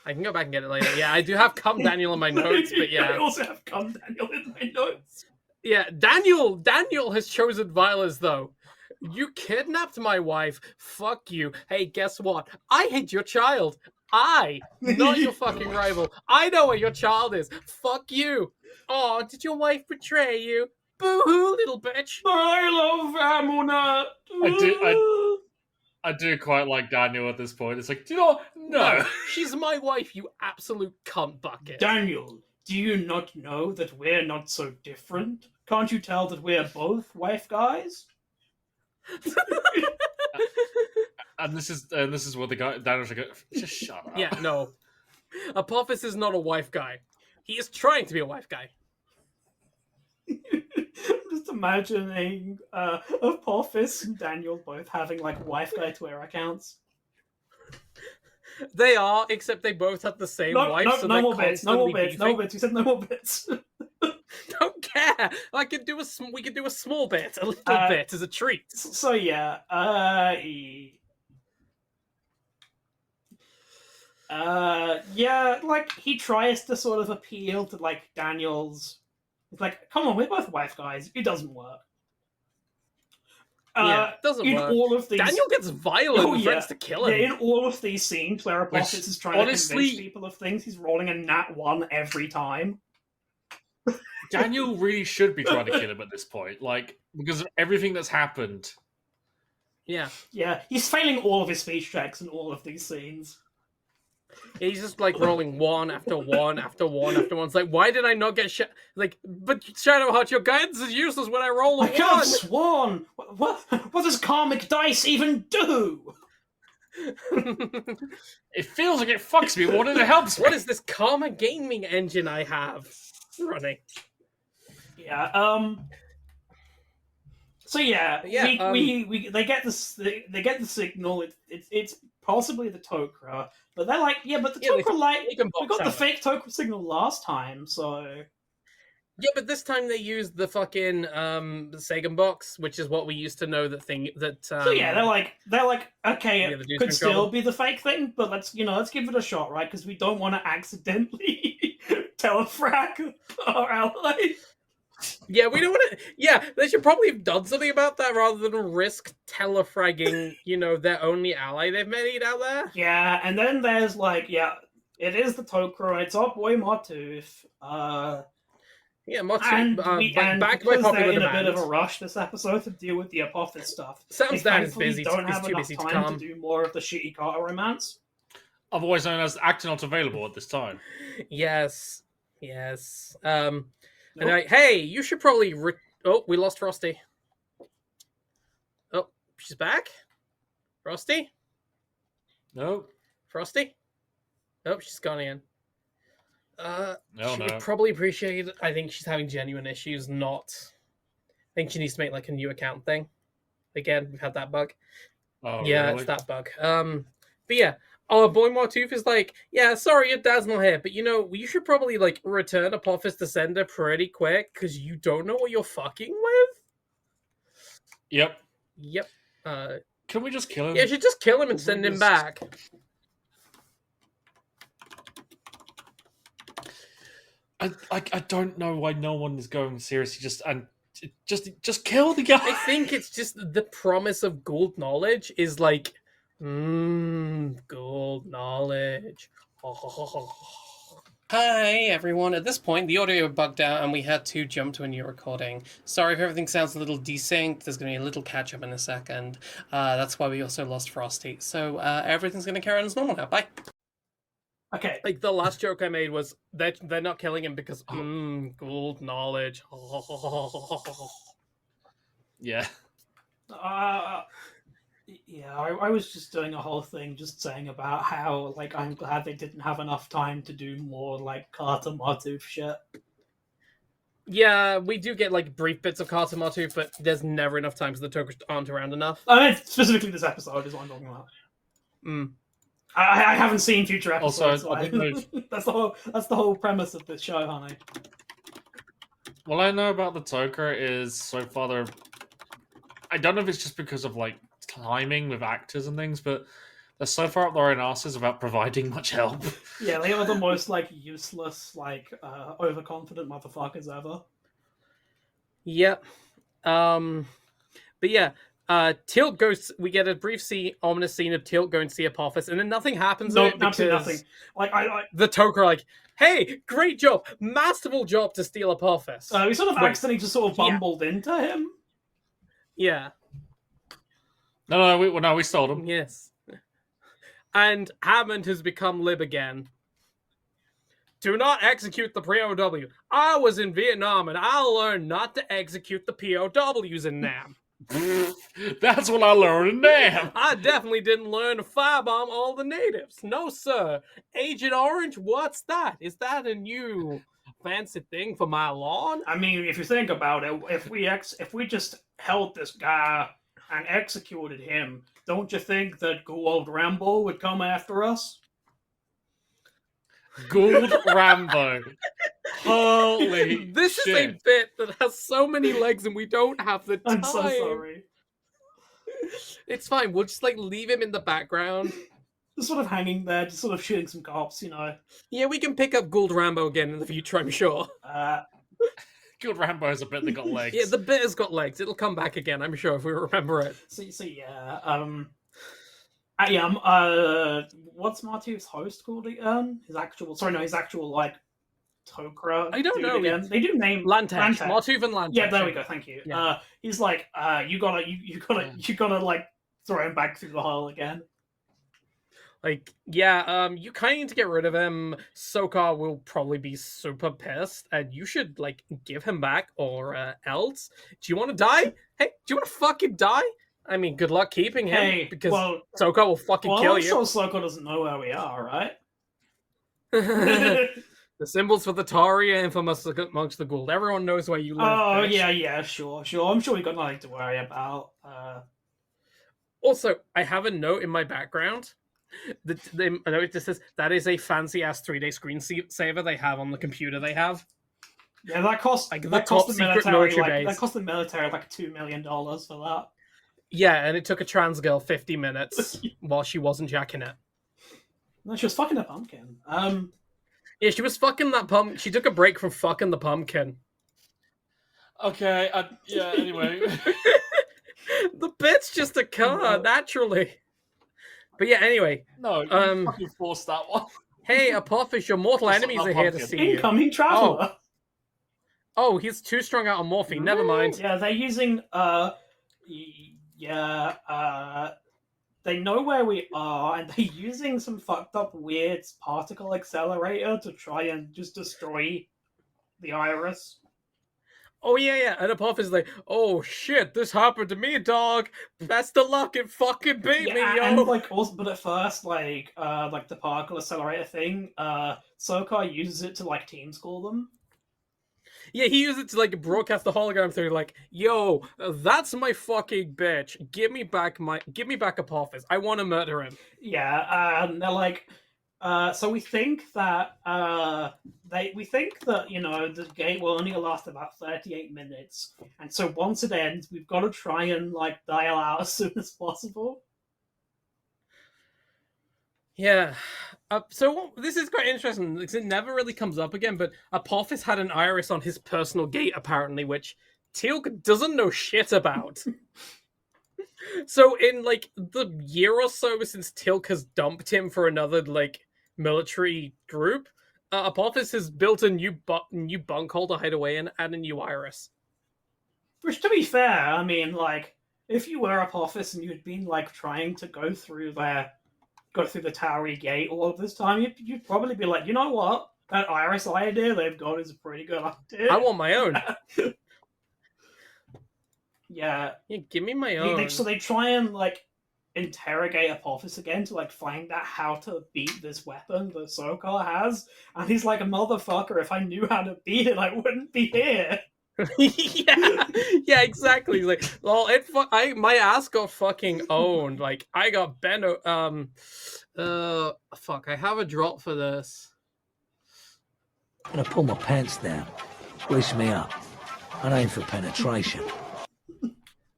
Speaker 1: I can go back and get it later. Yeah, I do have Come Daniel in my notes, but
Speaker 3: I
Speaker 1: yeah.
Speaker 3: also have Come Daniel in my notes.
Speaker 1: Yeah, Daniel has chosen violence, though. You kidnapped my wife. Fuck you. Hey, guess what? I hate your child. Not your fucking rival. I know where your child is. Fuck you. Oh, did your wife betray you? Boo-hoo, little bitch.
Speaker 3: I love Amuna.
Speaker 2: I do quite like Daniel at this point. It's like, do you know what? No.
Speaker 1: She's my wife, you absolute cunt bucket.
Speaker 3: Daniel, do you not know that we're not so different? Can't you tell that we're both wife guys?
Speaker 2: And this is what the guy Daniel's like, just shut up.
Speaker 1: Yeah, no. Apophis is not a wife guy. He is trying to be a wife guy.
Speaker 3: I'm just imagining Apophis and Daniel both having like wife guy Twitter accounts.
Speaker 1: They are, except they both have the same wife. So
Speaker 3: no
Speaker 1: they're
Speaker 3: more bits. No more
Speaker 1: constantly
Speaker 3: bits. No more
Speaker 1: beefing.
Speaker 3: bits. You said no more bits.
Speaker 1: Don't care. We could do a small bit, a little bit as a treat.
Speaker 3: So yeah, yeah, like he tries to sort of appeal to like Daniel's. It's like, come on, we're both wife guys. It doesn't work.
Speaker 1: Yeah, it doesn't
Speaker 3: in
Speaker 1: work.
Speaker 3: all of these,
Speaker 1: Daniel gets violent and threatens to kill him.
Speaker 3: Yeah, in all of these scenes where Apophis
Speaker 2: Which,
Speaker 3: is trying
Speaker 2: honestly-
Speaker 3: to convince people of things, he's rolling a nat 1 every time.
Speaker 2: Daniel really should be trying to kill him at this point, like because of everything that's happened.
Speaker 1: Yeah.
Speaker 3: Yeah, he's failing all of his speech checks in all of these scenes.
Speaker 1: He's just like rolling one after one after one after one. It's like, why did I not get like, but Shadowheart, your guidance is useless when I roll a
Speaker 3: I could have
Speaker 1: one.
Speaker 3: sworn. What does karmic dice even do?
Speaker 2: It feels like it fucks me more than it helps me.
Speaker 1: What is this karma gaming engine I have running?
Speaker 3: Yeah. So yeah,
Speaker 1: Yeah,
Speaker 3: they get this. They get the signal. It's possibly the Tok'ra, but they're like, yeah, but the Tok'ra
Speaker 1: they can
Speaker 3: we
Speaker 1: box
Speaker 3: got the
Speaker 1: out.
Speaker 3: fake Tok'ra signal last time, so
Speaker 1: Yeah, but this time they used the fucking Sagan box, which is what we used to know
Speaker 3: so yeah, they're like, okay,
Speaker 1: yeah,
Speaker 3: it
Speaker 1: the dude's
Speaker 3: could
Speaker 1: in
Speaker 3: still
Speaker 1: trouble.
Speaker 3: be the fake thing, but let's give it a shot, right? Because we don't want to accidentally telefrag our ally.
Speaker 1: Yeah, we don't want to. Yeah, they should probably have done something about that rather than risk telefragging, their only ally they've made out there.
Speaker 3: Yeah, and then there's like, yeah, it is the Tok'ra. It's our boy Martooth.
Speaker 1: Yeah, more
Speaker 3: And,
Speaker 1: backed by
Speaker 3: because
Speaker 1: popular
Speaker 3: they're in
Speaker 1: demand.
Speaker 3: a bit of a rush this episode to deal with the Apophis stuff,
Speaker 1: Sam's
Speaker 3: they
Speaker 1: dad is
Speaker 3: thankfully
Speaker 1: busy.
Speaker 3: don't
Speaker 1: He's
Speaker 3: have
Speaker 1: too
Speaker 3: enough
Speaker 1: busy to
Speaker 3: time
Speaker 1: come.
Speaker 3: to do more of the shitty Carter romance.
Speaker 2: Otherwise known as actor not available at this time.
Speaker 1: Yes. And hey, you should probably. Oh, we lost Frosty. Oh, she's back. Frosty.
Speaker 2: No.
Speaker 1: Frosty. Oh, she's gone again.
Speaker 2: No,
Speaker 1: She would probably appreciate it. I think she's having genuine issues. Not. I think she needs to make like a new account thing. Again, we've had that bug.
Speaker 2: Oh,
Speaker 1: yeah,
Speaker 2: really?
Speaker 1: it's that bug. But yeah. Oh, Boy Martooth is like, yeah, sorry, your dad's not here, but you should probably like return Apophis to sender pretty quick because you don't know what you're fucking with.
Speaker 2: Yep. Can we just kill him?
Speaker 1: Yeah, you should just kill him and send him back.
Speaker 2: I don't know why no one is going seriously. Just kill the guy.
Speaker 1: I think it's just the promise of gold knowledge is like, gold knowledge. Hi, everyone. At this point, the audio bugged out and we had to jump to a new recording. Sorry if everything sounds a little desynced. There's going to be a little catch-up in a second. That's why we also lost Frosty. So everything's going to carry on as normal now. Bye.
Speaker 3: Okay.
Speaker 1: Like, the last joke I made was they're not killing him because, gold knowledge.
Speaker 2: Yeah.
Speaker 3: Yeah, I was just doing a whole thing just saying about how, like, I'm glad they didn't have enough time to do more, like, Carter Martooth shit.
Speaker 1: Yeah, we do get, like, brief bits of Carter Martooth, but there's never enough time so the Tok'ra aren't around enough.
Speaker 3: I mean, specifically this episode is what I'm talking about. I haven't seen future episodes.
Speaker 2: Also, I don't know
Speaker 3: that's the whole premise of this show, honey.
Speaker 2: What I know about the Tok'ra is so far I don't know if it's just because of like timing with actors and things, but they're so far up their own asses about providing much help.
Speaker 3: Yeah, they are the most like useless, like overconfident motherfuckers ever.
Speaker 1: Yep. But yeah. Tilt goes. We get a brief ominous scene of Tilt going to see Apophis, and then nothing happens.
Speaker 3: No,
Speaker 1: because
Speaker 3: absolutely nothing. Like
Speaker 1: the Tok'ra are like, "Hey, great job, masterful job to steal Apophis."
Speaker 3: We sort of accidentally just sort of bumbled into him.
Speaker 1: Yeah.
Speaker 2: No, we stole him.
Speaker 1: Yes. And Hammond has become lib again. Do not execute the POW. I was in Vietnam, and I learned not to execute the POWs in Nam.
Speaker 2: That's what I learned in Nam.
Speaker 1: I definitely didn't learn to firebomb all the natives. No, sir. Agent Orange, what's that? Is that a new fancy thing for my lawn?
Speaker 3: I mean, if you think about it, if we just held this guy and executed him, don't you think that Gould Rambo would come after us?
Speaker 2: Gould Rambo. Holy
Speaker 1: This
Speaker 2: shit.
Speaker 1: is a bit that has so many legs and we don't have the time.
Speaker 3: I'm so sorry.
Speaker 1: It's fine. We'll just like leave him in the background.
Speaker 3: Just sort of hanging there, just sort of shooting some cops, you know.
Speaker 1: Yeah, we can pick up Gould Rambo again in the future, I'm sure.
Speaker 2: Gould Rambo has a bit that got legs.
Speaker 1: Yeah, the bit has got legs. It'll come back again, I'm sure, if we remember it.
Speaker 3: So yeah, what's Martooth's host called again? His actual like Tok'ra.
Speaker 1: I don't know.
Speaker 3: Again. They do name
Speaker 1: Lantesh. Martooth and Lantesh.
Speaker 3: Yeah, there we go. Thank you.
Speaker 1: Yeah.
Speaker 3: He's like, you gotta like throw him back through the hole again.
Speaker 1: Like, yeah, you kind of need to get rid of him. Sokar will probably be super pissed, and you should like give him back, or else. Do you want to die? Hey, do you want to fucking die? I mean, good luck keeping him, because Sokar will fucking kill you.
Speaker 3: I'm sure Sokar doesn't know where we are, right?
Speaker 1: The symbols for the Tari are infamous amongst the Gould. Everyone knows where you live.
Speaker 3: Oh,
Speaker 1: bitch.
Speaker 3: yeah, sure. I'm sure we've got nothing to worry about.
Speaker 1: Also, I have a note in my background. I know this says that is a fancy-ass 3-day screensaver they have on the computer they have.
Speaker 3: Yeah, that cost
Speaker 1: like
Speaker 3: that cost the military like $2 million for that.
Speaker 1: Yeah, and it took a trans girl 50 minutes while she wasn't jacking it.
Speaker 3: No, she was fucking a pumpkin.
Speaker 1: Yeah, she was fucking that pumpkin. She took a break from fucking the pumpkin.
Speaker 2: Okay, anyway.
Speaker 1: The bit's just occur naturally. But yeah, anyway.
Speaker 2: No, you fucking forced that one.
Speaker 1: Hey, Apophis, your mortal enemies are here to see you.
Speaker 3: Incoming traveler.
Speaker 1: Oh, he's too strung out on morphine. Never mind.
Speaker 3: Yeah, they're using they know where we are, and they're using some fucked up weird particle accelerator to try and just destroy the iris.
Speaker 1: Oh yeah. And Apophis is like, oh shit, this happened to me, dog. Best of luck, it fucking beat me, yo.
Speaker 3: And like also, but at first, like the particle accelerator thing, Sokar uses it to like team school them.
Speaker 1: Yeah, he used it to like broadcast the hologram through, like, yo, that's my fucking bitch. Give me back Apophis. I want to murder him.
Speaker 3: Yeah, and they're like, so we think that you know the gate will only last about 38 minutes, and so once it ends, we've got to try and like dial out as soon as possible.
Speaker 1: Yeah. So this is quite interesting because it never really comes up again, but Apophis had an iris on his personal gate, apparently, which Teal'c doesn't know shit about. So in, like, the year or so since Teal'c has dumped him for another, like, military group, Apophis has built a new bunk hole to hide away in and a new iris.
Speaker 3: Which, to be fair, I mean, like, if you were Apophis and you'd been, like, trying to go through the Towery Gate all of this time, you'd probably be like, you know what? That iris idea they've got is a pretty good idea.
Speaker 1: I want my own.
Speaker 3: Yeah,
Speaker 1: give me my own.
Speaker 3: So they try and, like, interrogate Apophis again to, like, find out how to beat this weapon that Sokar has. And he's like, motherfucker, if I knew how to beat it, I wouldn't be here.
Speaker 1: yeah, exactly. He's like, well, my ass got fucking owned. Like, I got bent. Fuck, I have a drop for this.
Speaker 7: I'm gonna pull my pants down, squeeze me up, and aim for penetration.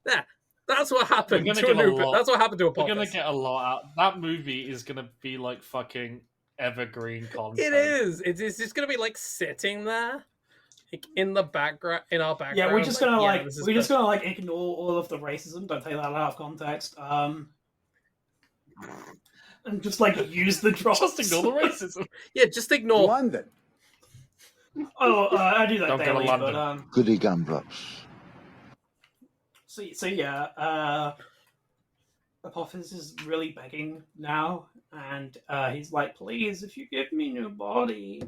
Speaker 1: Yeah, that's what happened to Anubis. That's what happened to Apophis.
Speaker 2: We're gonna get a lot out. That movie is gonna be like fucking evergreen content.
Speaker 1: It is. It's just gonna be like sitting there, like in the background, in our background.
Speaker 3: Yeah, we're just gonna
Speaker 1: like,
Speaker 3: ignore all of the racism. Don't take that out of context. And just like use the drops.
Speaker 2: Just ignore the racism.
Speaker 1: Yeah, just ignore
Speaker 8: London.
Speaker 3: Oh, I do that
Speaker 2: Don't go to
Speaker 3: daily,
Speaker 2: London.
Speaker 3: but
Speaker 4: Goody gumdrops.
Speaker 3: So yeah, Apophis is really begging now, and he's like, "Please, if you give me new body,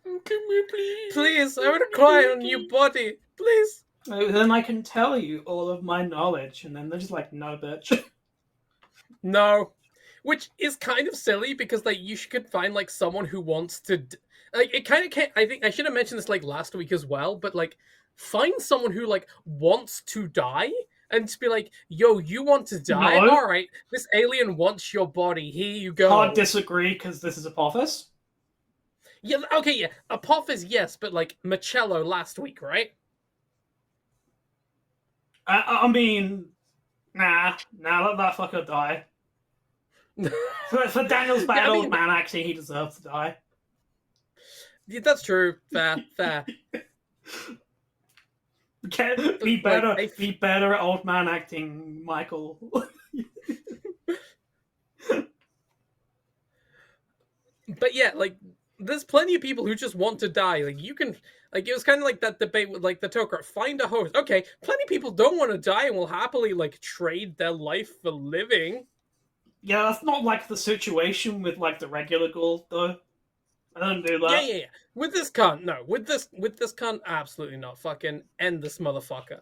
Speaker 2: Give me, please.
Speaker 1: Please, I want to cry on your body, please.
Speaker 3: then I can tell you all of my knowledge." And then they're just like, "No, bitch."
Speaker 1: No, which is kind of silly because like you could find like someone who wants to, like it kind of can't. I think I should have mentioned this like last week as well, but like find someone who like wants to die and just be like, "Yo, you want to die?
Speaker 3: No.
Speaker 1: All right, this alien wants your body. Here you go."
Speaker 3: Can't disagree because this is Apophis.
Speaker 1: Yeah, okay, yeah, Apophis, yes, but like Machello last week, right?
Speaker 3: I mean, let that fucker die. For Daniel's bad
Speaker 1: Yeah, I
Speaker 3: old
Speaker 1: mean-
Speaker 3: man, actually, he deserves to die.
Speaker 1: Yeah, that's true. Fair.
Speaker 3: Be better,
Speaker 1: Like,
Speaker 3: be better at old man acting, Michael.
Speaker 1: But yeah, like there's plenty of people who just want to die. Like you can, like it was kind of like that debate with like the Tok'ra. Find a host. Okay, plenty of people don't want to die and will happily like trade their life for living.
Speaker 3: Yeah, that's not like the situation with like the regular gold though. I don't do that.
Speaker 1: Yeah. With this cunt, no. With this cunt, absolutely not. Fucking end this motherfucker.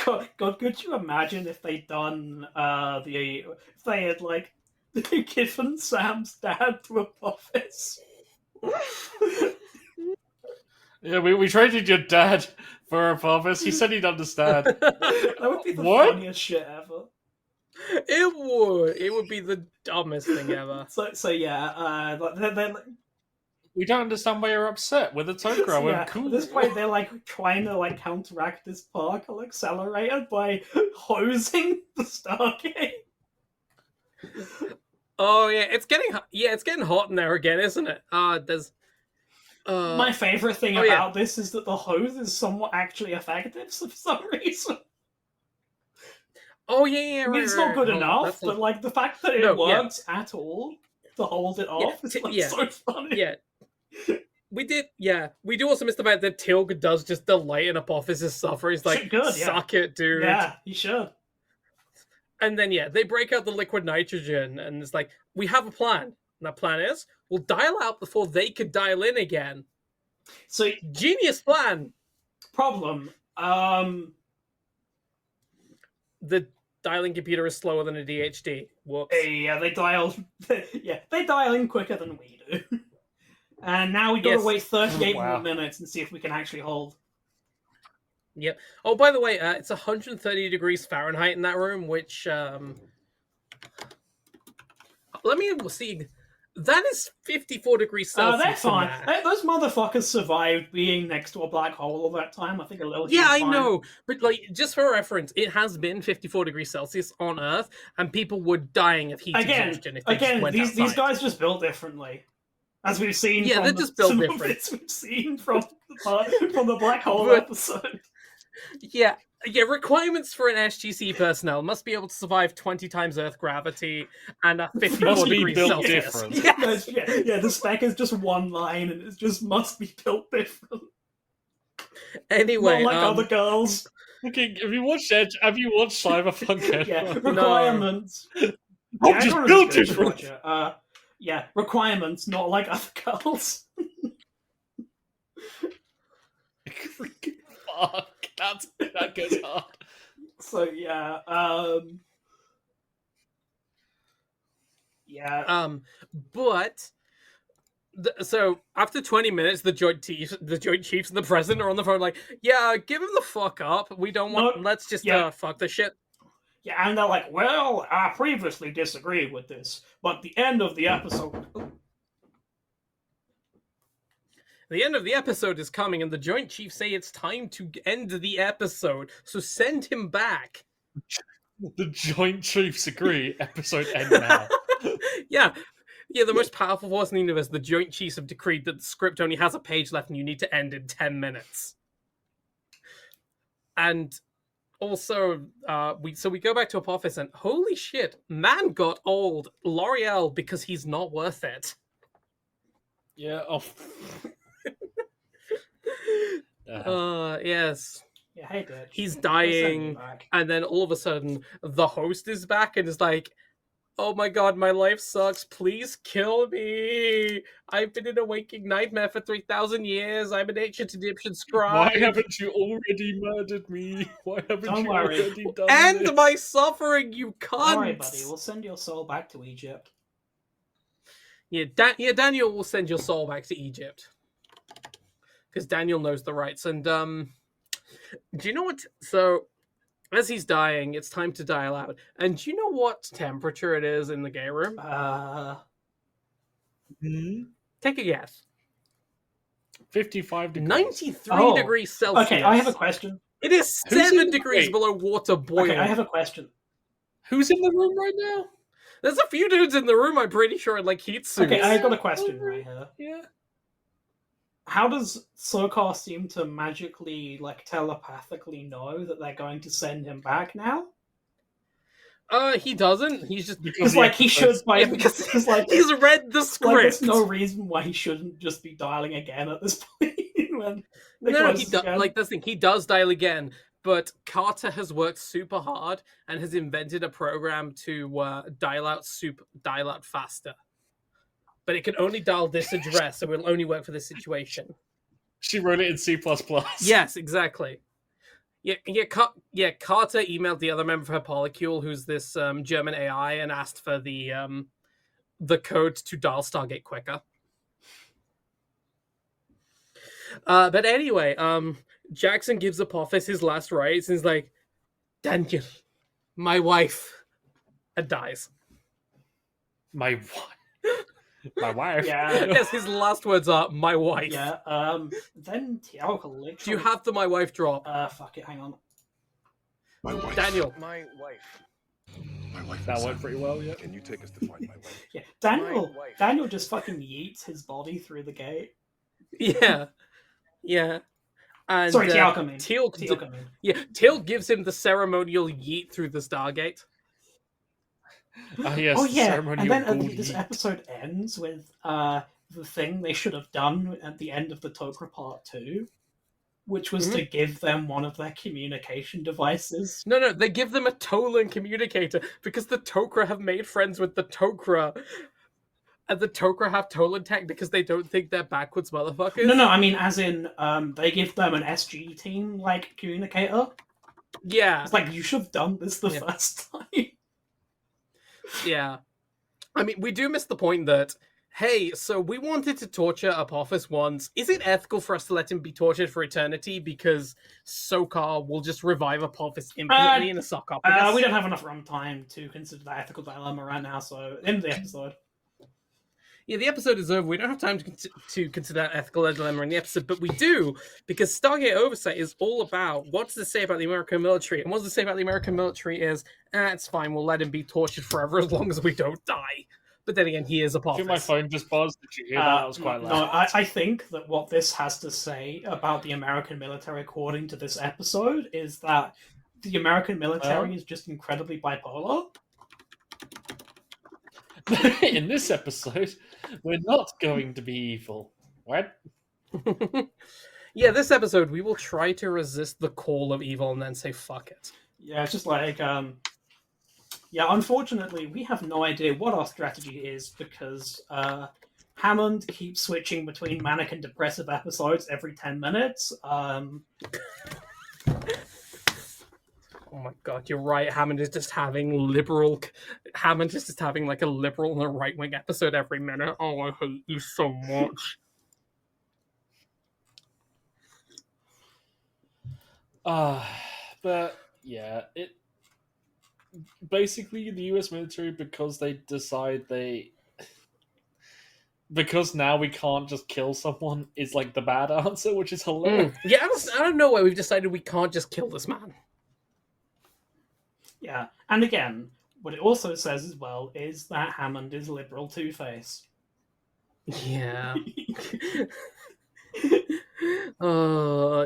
Speaker 3: God, could you imagine if they'd done if they had like given Sam's dad to Apophis?
Speaker 2: Yeah, we traded your dad for Apophis. He said he'd understand.
Speaker 3: That would be the
Speaker 2: What?
Speaker 3: funniest shit ever.
Speaker 1: It would. It would be the dumbest thing ever.
Speaker 3: So yeah, they're
Speaker 2: We don't understand why you're upset with the Tok'ra. We're
Speaker 3: yeah,
Speaker 2: cool.
Speaker 3: at this point they're like trying to like counteract this particle accelerator by hosing the Stargate.
Speaker 1: Oh yeah, it's getting hot in there again, isn't it? There's.
Speaker 3: My favorite thing
Speaker 1: oh, yeah.
Speaker 3: about this is that the hose is somewhat actually effective for some reason.
Speaker 1: Oh yeah,
Speaker 3: I mean, it's not good
Speaker 1: right.
Speaker 3: enough,
Speaker 1: That's
Speaker 3: but like the fact that it
Speaker 1: No, yeah.
Speaker 3: works at all to hold it off is like
Speaker 1: yeah.
Speaker 3: so funny.
Speaker 1: Yeah. We do also miss the fact that Tilg does just delight in Apophis' suffering. He's like,
Speaker 3: Good, yeah.
Speaker 1: suck it, dude.
Speaker 3: Yeah, you should.
Speaker 1: And then, they break out the liquid nitrogen, and it's like, we have a plan. And that plan is, we'll dial out before they could dial in again.
Speaker 3: So,
Speaker 1: Genius plan!
Speaker 3: problem.
Speaker 1: The dialing computer is slower than a DHD. Whoops.
Speaker 3: Yeah, they dial in quicker than we do. And now we gotta wait 38 more minutes and see if we can actually hold.
Speaker 1: Yep. Oh, by the way, it's 130 degrees Fahrenheit in that room, which let me see. That is 54 degrees Celsius.
Speaker 3: They're fine. Those motherfuckers survived being next to a black hole all that time. I think a little.
Speaker 1: Yeah, I know, but like, just for reference, it has been 54 degrees Celsius on Earth, and people were dying of heat exhaustion. If they just went
Speaker 3: these guys just built differently, as we've seen.
Speaker 1: Yeah, they're just built different.
Speaker 3: We've seen from the black hole episode.
Speaker 1: Yeah. Requirements for an SGC personnel must be able to survive 20 times Earth gravity and a 54 degrees Celsius.
Speaker 2: Different.
Speaker 3: Yeah, the spec is just one line, and it just must be built different.
Speaker 1: Anyway,
Speaker 3: not like other girls.
Speaker 2: Okay, have you watched Cyberpunk?
Speaker 3: Yeah, requirements.
Speaker 2: I'm just built different.
Speaker 3: Requirements, not like other girls.
Speaker 2: Fuck, that goes hard.
Speaker 3: So
Speaker 1: but so after 20 minutes, the joint chiefs and the president are on the phone, like, yeah, give him the fuck up. We don't want. Let's just fuck the shit.
Speaker 3: Yeah, and they're like, well, I previously disagreed with this, but the end of the episode.
Speaker 1: The end of the episode is coming, and the Joint Chiefs say it's time to end the episode, so send him back.
Speaker 2: The Joint Chiefs agree. Episode end now.
Speaker 1: Yeah, the most powerful force in the universe, the Joint Chiefs have decreed that the script only has a page left and you need to end in 10 minutes. And also, we go back to Apophis, and holy shit, man got old. L'Oreal, because he's not worth it.
Speaker 2: Yeah,
Speaker 1: yes.
Speaker 3: Yeah, hey, dude.
Speaker 1: He's dying, and then all of a sudden, the host is back and is like, oh my god, my life sucks. Please kill me. I've been in a waking nightmare for 3,000 years. I'm an ancient Egyptian scribe.
Speaker 2: Why haven't you already murdered me? Why haven't you already done
Speaker 1: End
Speaker 2: this?
Speaker 1: my suffering, you cunt!
Speaker 3: Don't worry, buddy. We'll send your soul back to Egypt.
Speaker 1: Yeah, Daniel will send your soul back to Egypt. Because Daniel knows the rights. And, do you know what? So, as he's dying, it's time to dial out. And do you know what temperature it is in the gay room? Take a guess.
Speaker 2: 55 degrees.
Speaker 1: 93 degrees Celsius.
Speaker 3: Okay, I have a question.
Speaker 1: It is 7 degrees below water boiling.
Speaker 3: Okay, I have a question.
Speaker 2: Who's in the room right now?
Speaker 1: There's a few dudes in the room, I'm pretty sure, in, like, heat suits.
Speaker 3: Okay, I've got a question right here.
Speaker 2: Yeah.
Speaker 3: How does Sokar seem to magically, like, telepathically know that they're going to send him back now?
Speaker 1: He doesn't. He's just...
Speaker 3: Because, like, he should...
Speaker 1: because like, he's read the script.
Speaker 3: Like, there's no reason why he shouldn't just be dialing again at this point.
Speaker 1: No, he does. Like, that's the thing. He does dial again, but Carter has worked super hard and has invented a program to dial out faster. But it can only dial this address, so it will only work for this situation.
Speaker 2: She wrote it in C++.
Speaker 1: Yes, exactly. Carter emailed the other member of her polycule, who's this German AI, and asked for the code to dial Stargate quicker. But anyway, Jackson gives Apophis his last rites, and he's like, Daniel, my wife, and dies.
Speaker 2: My wife? My wife?
Speaker 3: Yeah.
Speaker 1: Yes, his last words are, my wife.
Speaker 3: Yeah, then Tiago literally...
Speaker 1: Do you have the my wife drop?
Speaker 3: Fuck it, hang on.
Speaker 4: My wife.
Speaker 1: Daniel.
Speaker 5: My wife.
Speaker 4: My wife.
Speaker 2: That went pretty well, yeah.
Speaker 4: Can you take us to find my wife?
Speaker 3: Yeah, Daniel just fucking yeets his body through the gate.
Speaker 1: Yeah. And,
Speaker 3: Sorry, Tiago, man.
Speaker 1: Teal gives him the ceremonial yeet through the Stargate.
Speaker 2: Yes,
Speaker 3: oh yeah,
Speaker 2: ceremonial
Speaker 3: and then
Speaker 2: gold
Speaker 3: this
Speaker 2: yeet.
Speaker 3: episode ends with the thing they should have done at the end of the Tok'ra Part 2, which was to give them one of their communication devices.
Speaker 1: No, they give them a Tolan communicator because the Tok'ra have made friends with the Tok'ra. And the Tok'ra have Tolan tech because they don't think they're backwards motherfuckers?
Speaker 3: No, I mean, as in, they give them an SG team, like, communicator.
Speaker 1: Yeah.
Speaker 3: It's like, you should have done this the first time.
Speaker 1: Yeah. I mean, we do miss the point that, hey, so we wanted to torture Apophis once. Is it ethical for us to let him be tortured for eternity because Sokar will just revive Apophis infinitely in a sarcophagus?
Speaker 3: We don't have enough runtime to consider that ethical dilemma right now, so end the episode.
Speaker 1: Yeah, the episode is over. We don't have time to consider that ethical dilemma in the episode, but we do, because Stargate Oversight is all about what does it say about the American military, and what does it say about the American military is, it's fine, we'll let him be tortured forever as long as we don't die. But then again, he is Apophis.
Speaker 2: I think my phone just buzzed. Did you hear that? That was quite loud.
Speaker 3: No, I think that what this has to say about the American military, according to this episode, is that the American military is just incredibly bipolar.
Speaker 2: In this episode, we're not going to be evil. What?
Speaker 1: Yeah, this episode, we will try to resist the call of evil and then say, fuck it.
Speaker 3: Yeah, it's just like, yeah, unfortunately, we have no idea what our strategy is because Hammond keeps switching between manic and depressive episodes every 10 minutes.
Speaker 1: Oh my god, you're right. Hammond is just having like a liberal and a right-wing episode every minute. Oh, I hate you so much.
Speaker 2: But yeah, it basically the US military, because they decide because now we can't just kill someone, is like the bad answer, which is hilarious.
Speaker 1: Yeah, I don't know why we've decided we can't just kill this man.
Speaker 3: Yeah, and again, what it also says as well is that Hammond is liberal Two-Face.
Speaker 1: Yeah.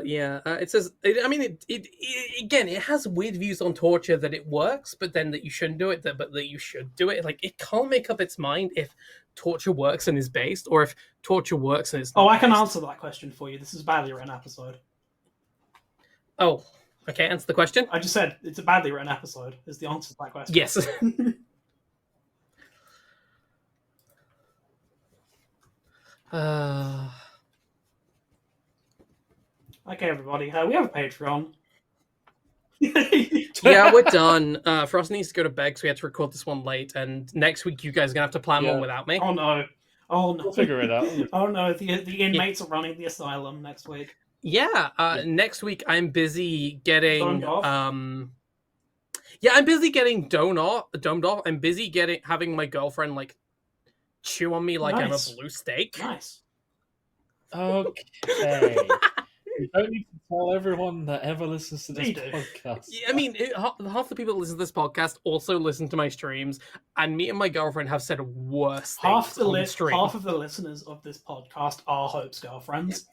Speaker 1: Yeah. It says. Again, it has weird views on torture that it works, but then that you shouldn't do it. But that you should do it. Like it can't make up its mind if torture works and is based, or if torture works and is.
Speaker 3: Oh, I can answer that question for you. This is a badly written episode.
Speaker 1: Oh, okay. Answer the question.
Speaker 3: I just said it's a badly written episode. Is the answer to that question?
Speaker 1: Yes.
Speaker 3: Okay, everybody. We have a Patreon.
Speaker 1: Yeah, we're done. Frost needs to go to bed because we had to record this one late, and next week you guys are gonna have to plan one without me.
Speaker 3: Oh no! Oh no!
Speaker 2: We'll figure it out.
Speaker 3: Oh no! The inmates are running the asylum next week.
Speaker 1: Yeah, next week I'm busy getting
Speaker 3: Domed off?
Speaker 1: I'm busy getting domed off. I'm busy having my girlfriend like chew on me like
Speaker 3: Nice.
Speaker 1: I'm a blue steak.
Speaker 3: Nice.
Speaker 2: Okay. You don't need to tell everyone that ever listens to this
Speaker 3: You do.
Speaker 2: podcast.
Speaker 1: Yeah, I mean, half the people that listen to this podcast also listen to my streams, and me and my girlfriend have said worse things
Speaker 3: Half
Speaker 1: on stream.
Speaker 3: of the listeners of this podcast are Hope's girlfriends.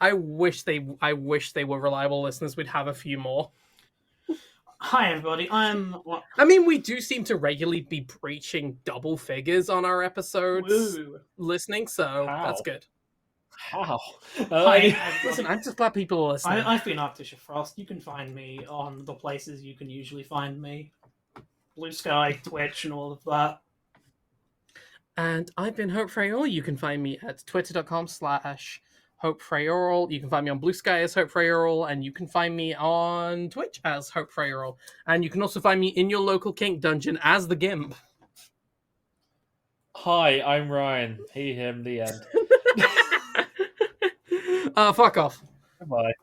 Speaker 1: I wish they were reliable listeners. We'd have a few more.
Speaker 3: Hi everybody.
Speaker 1: I mean, we do seem to regularly be breaching double figures on our episodes
Speaker 3: Woo.
Speaker 1: listening, so
Speaker 2: How?
Speaker 1: that's good.
Speaker 2: How?
Speaker 3: Hi,
Speaker 1: Listen, I'm just glad people are listening.
Speaker 3: I've been Arctisha Frost. You can find me on the places you can usually find me. Blue Sky, Twitch, and all of that.
Speaker 1: And I've been Hope Frayol. You can find me at twitter.com/Hope Frayol. You can find me on Blue Sky as Hope Frayol, and you can find me on Twitch as Hope Frayol. And you can also find me in your local kink dungeon as the Gimp.
Speaker 2: Hi, I'm Ryan. He, him, the end.
Speaker 1: Fuck off.
Speaker 2: Goodbye.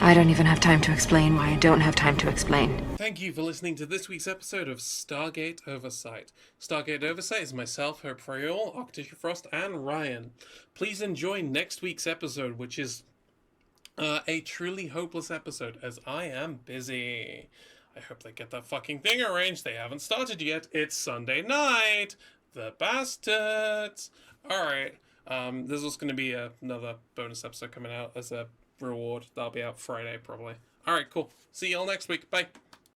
Speaker 8: I don't even have time to explain why I don't have time to explain.
Speaker 1: Thank you for listening to this week's episode of Stargate Oversight. Stargate Oversight is myself, Hope Frayol, Arctisha Frost, and Ryan. Please enjoy next week's episode, which is a truly hopeless episode, as I am busy. I hope they get that fucking thing arranged. They haven't started yet. It's Sunday night. The bastards. Alright. There's also going to be another bonus episode coming out as a reward. That'll be out Friday, probably. Alright, cool. See y'all next week. Bye.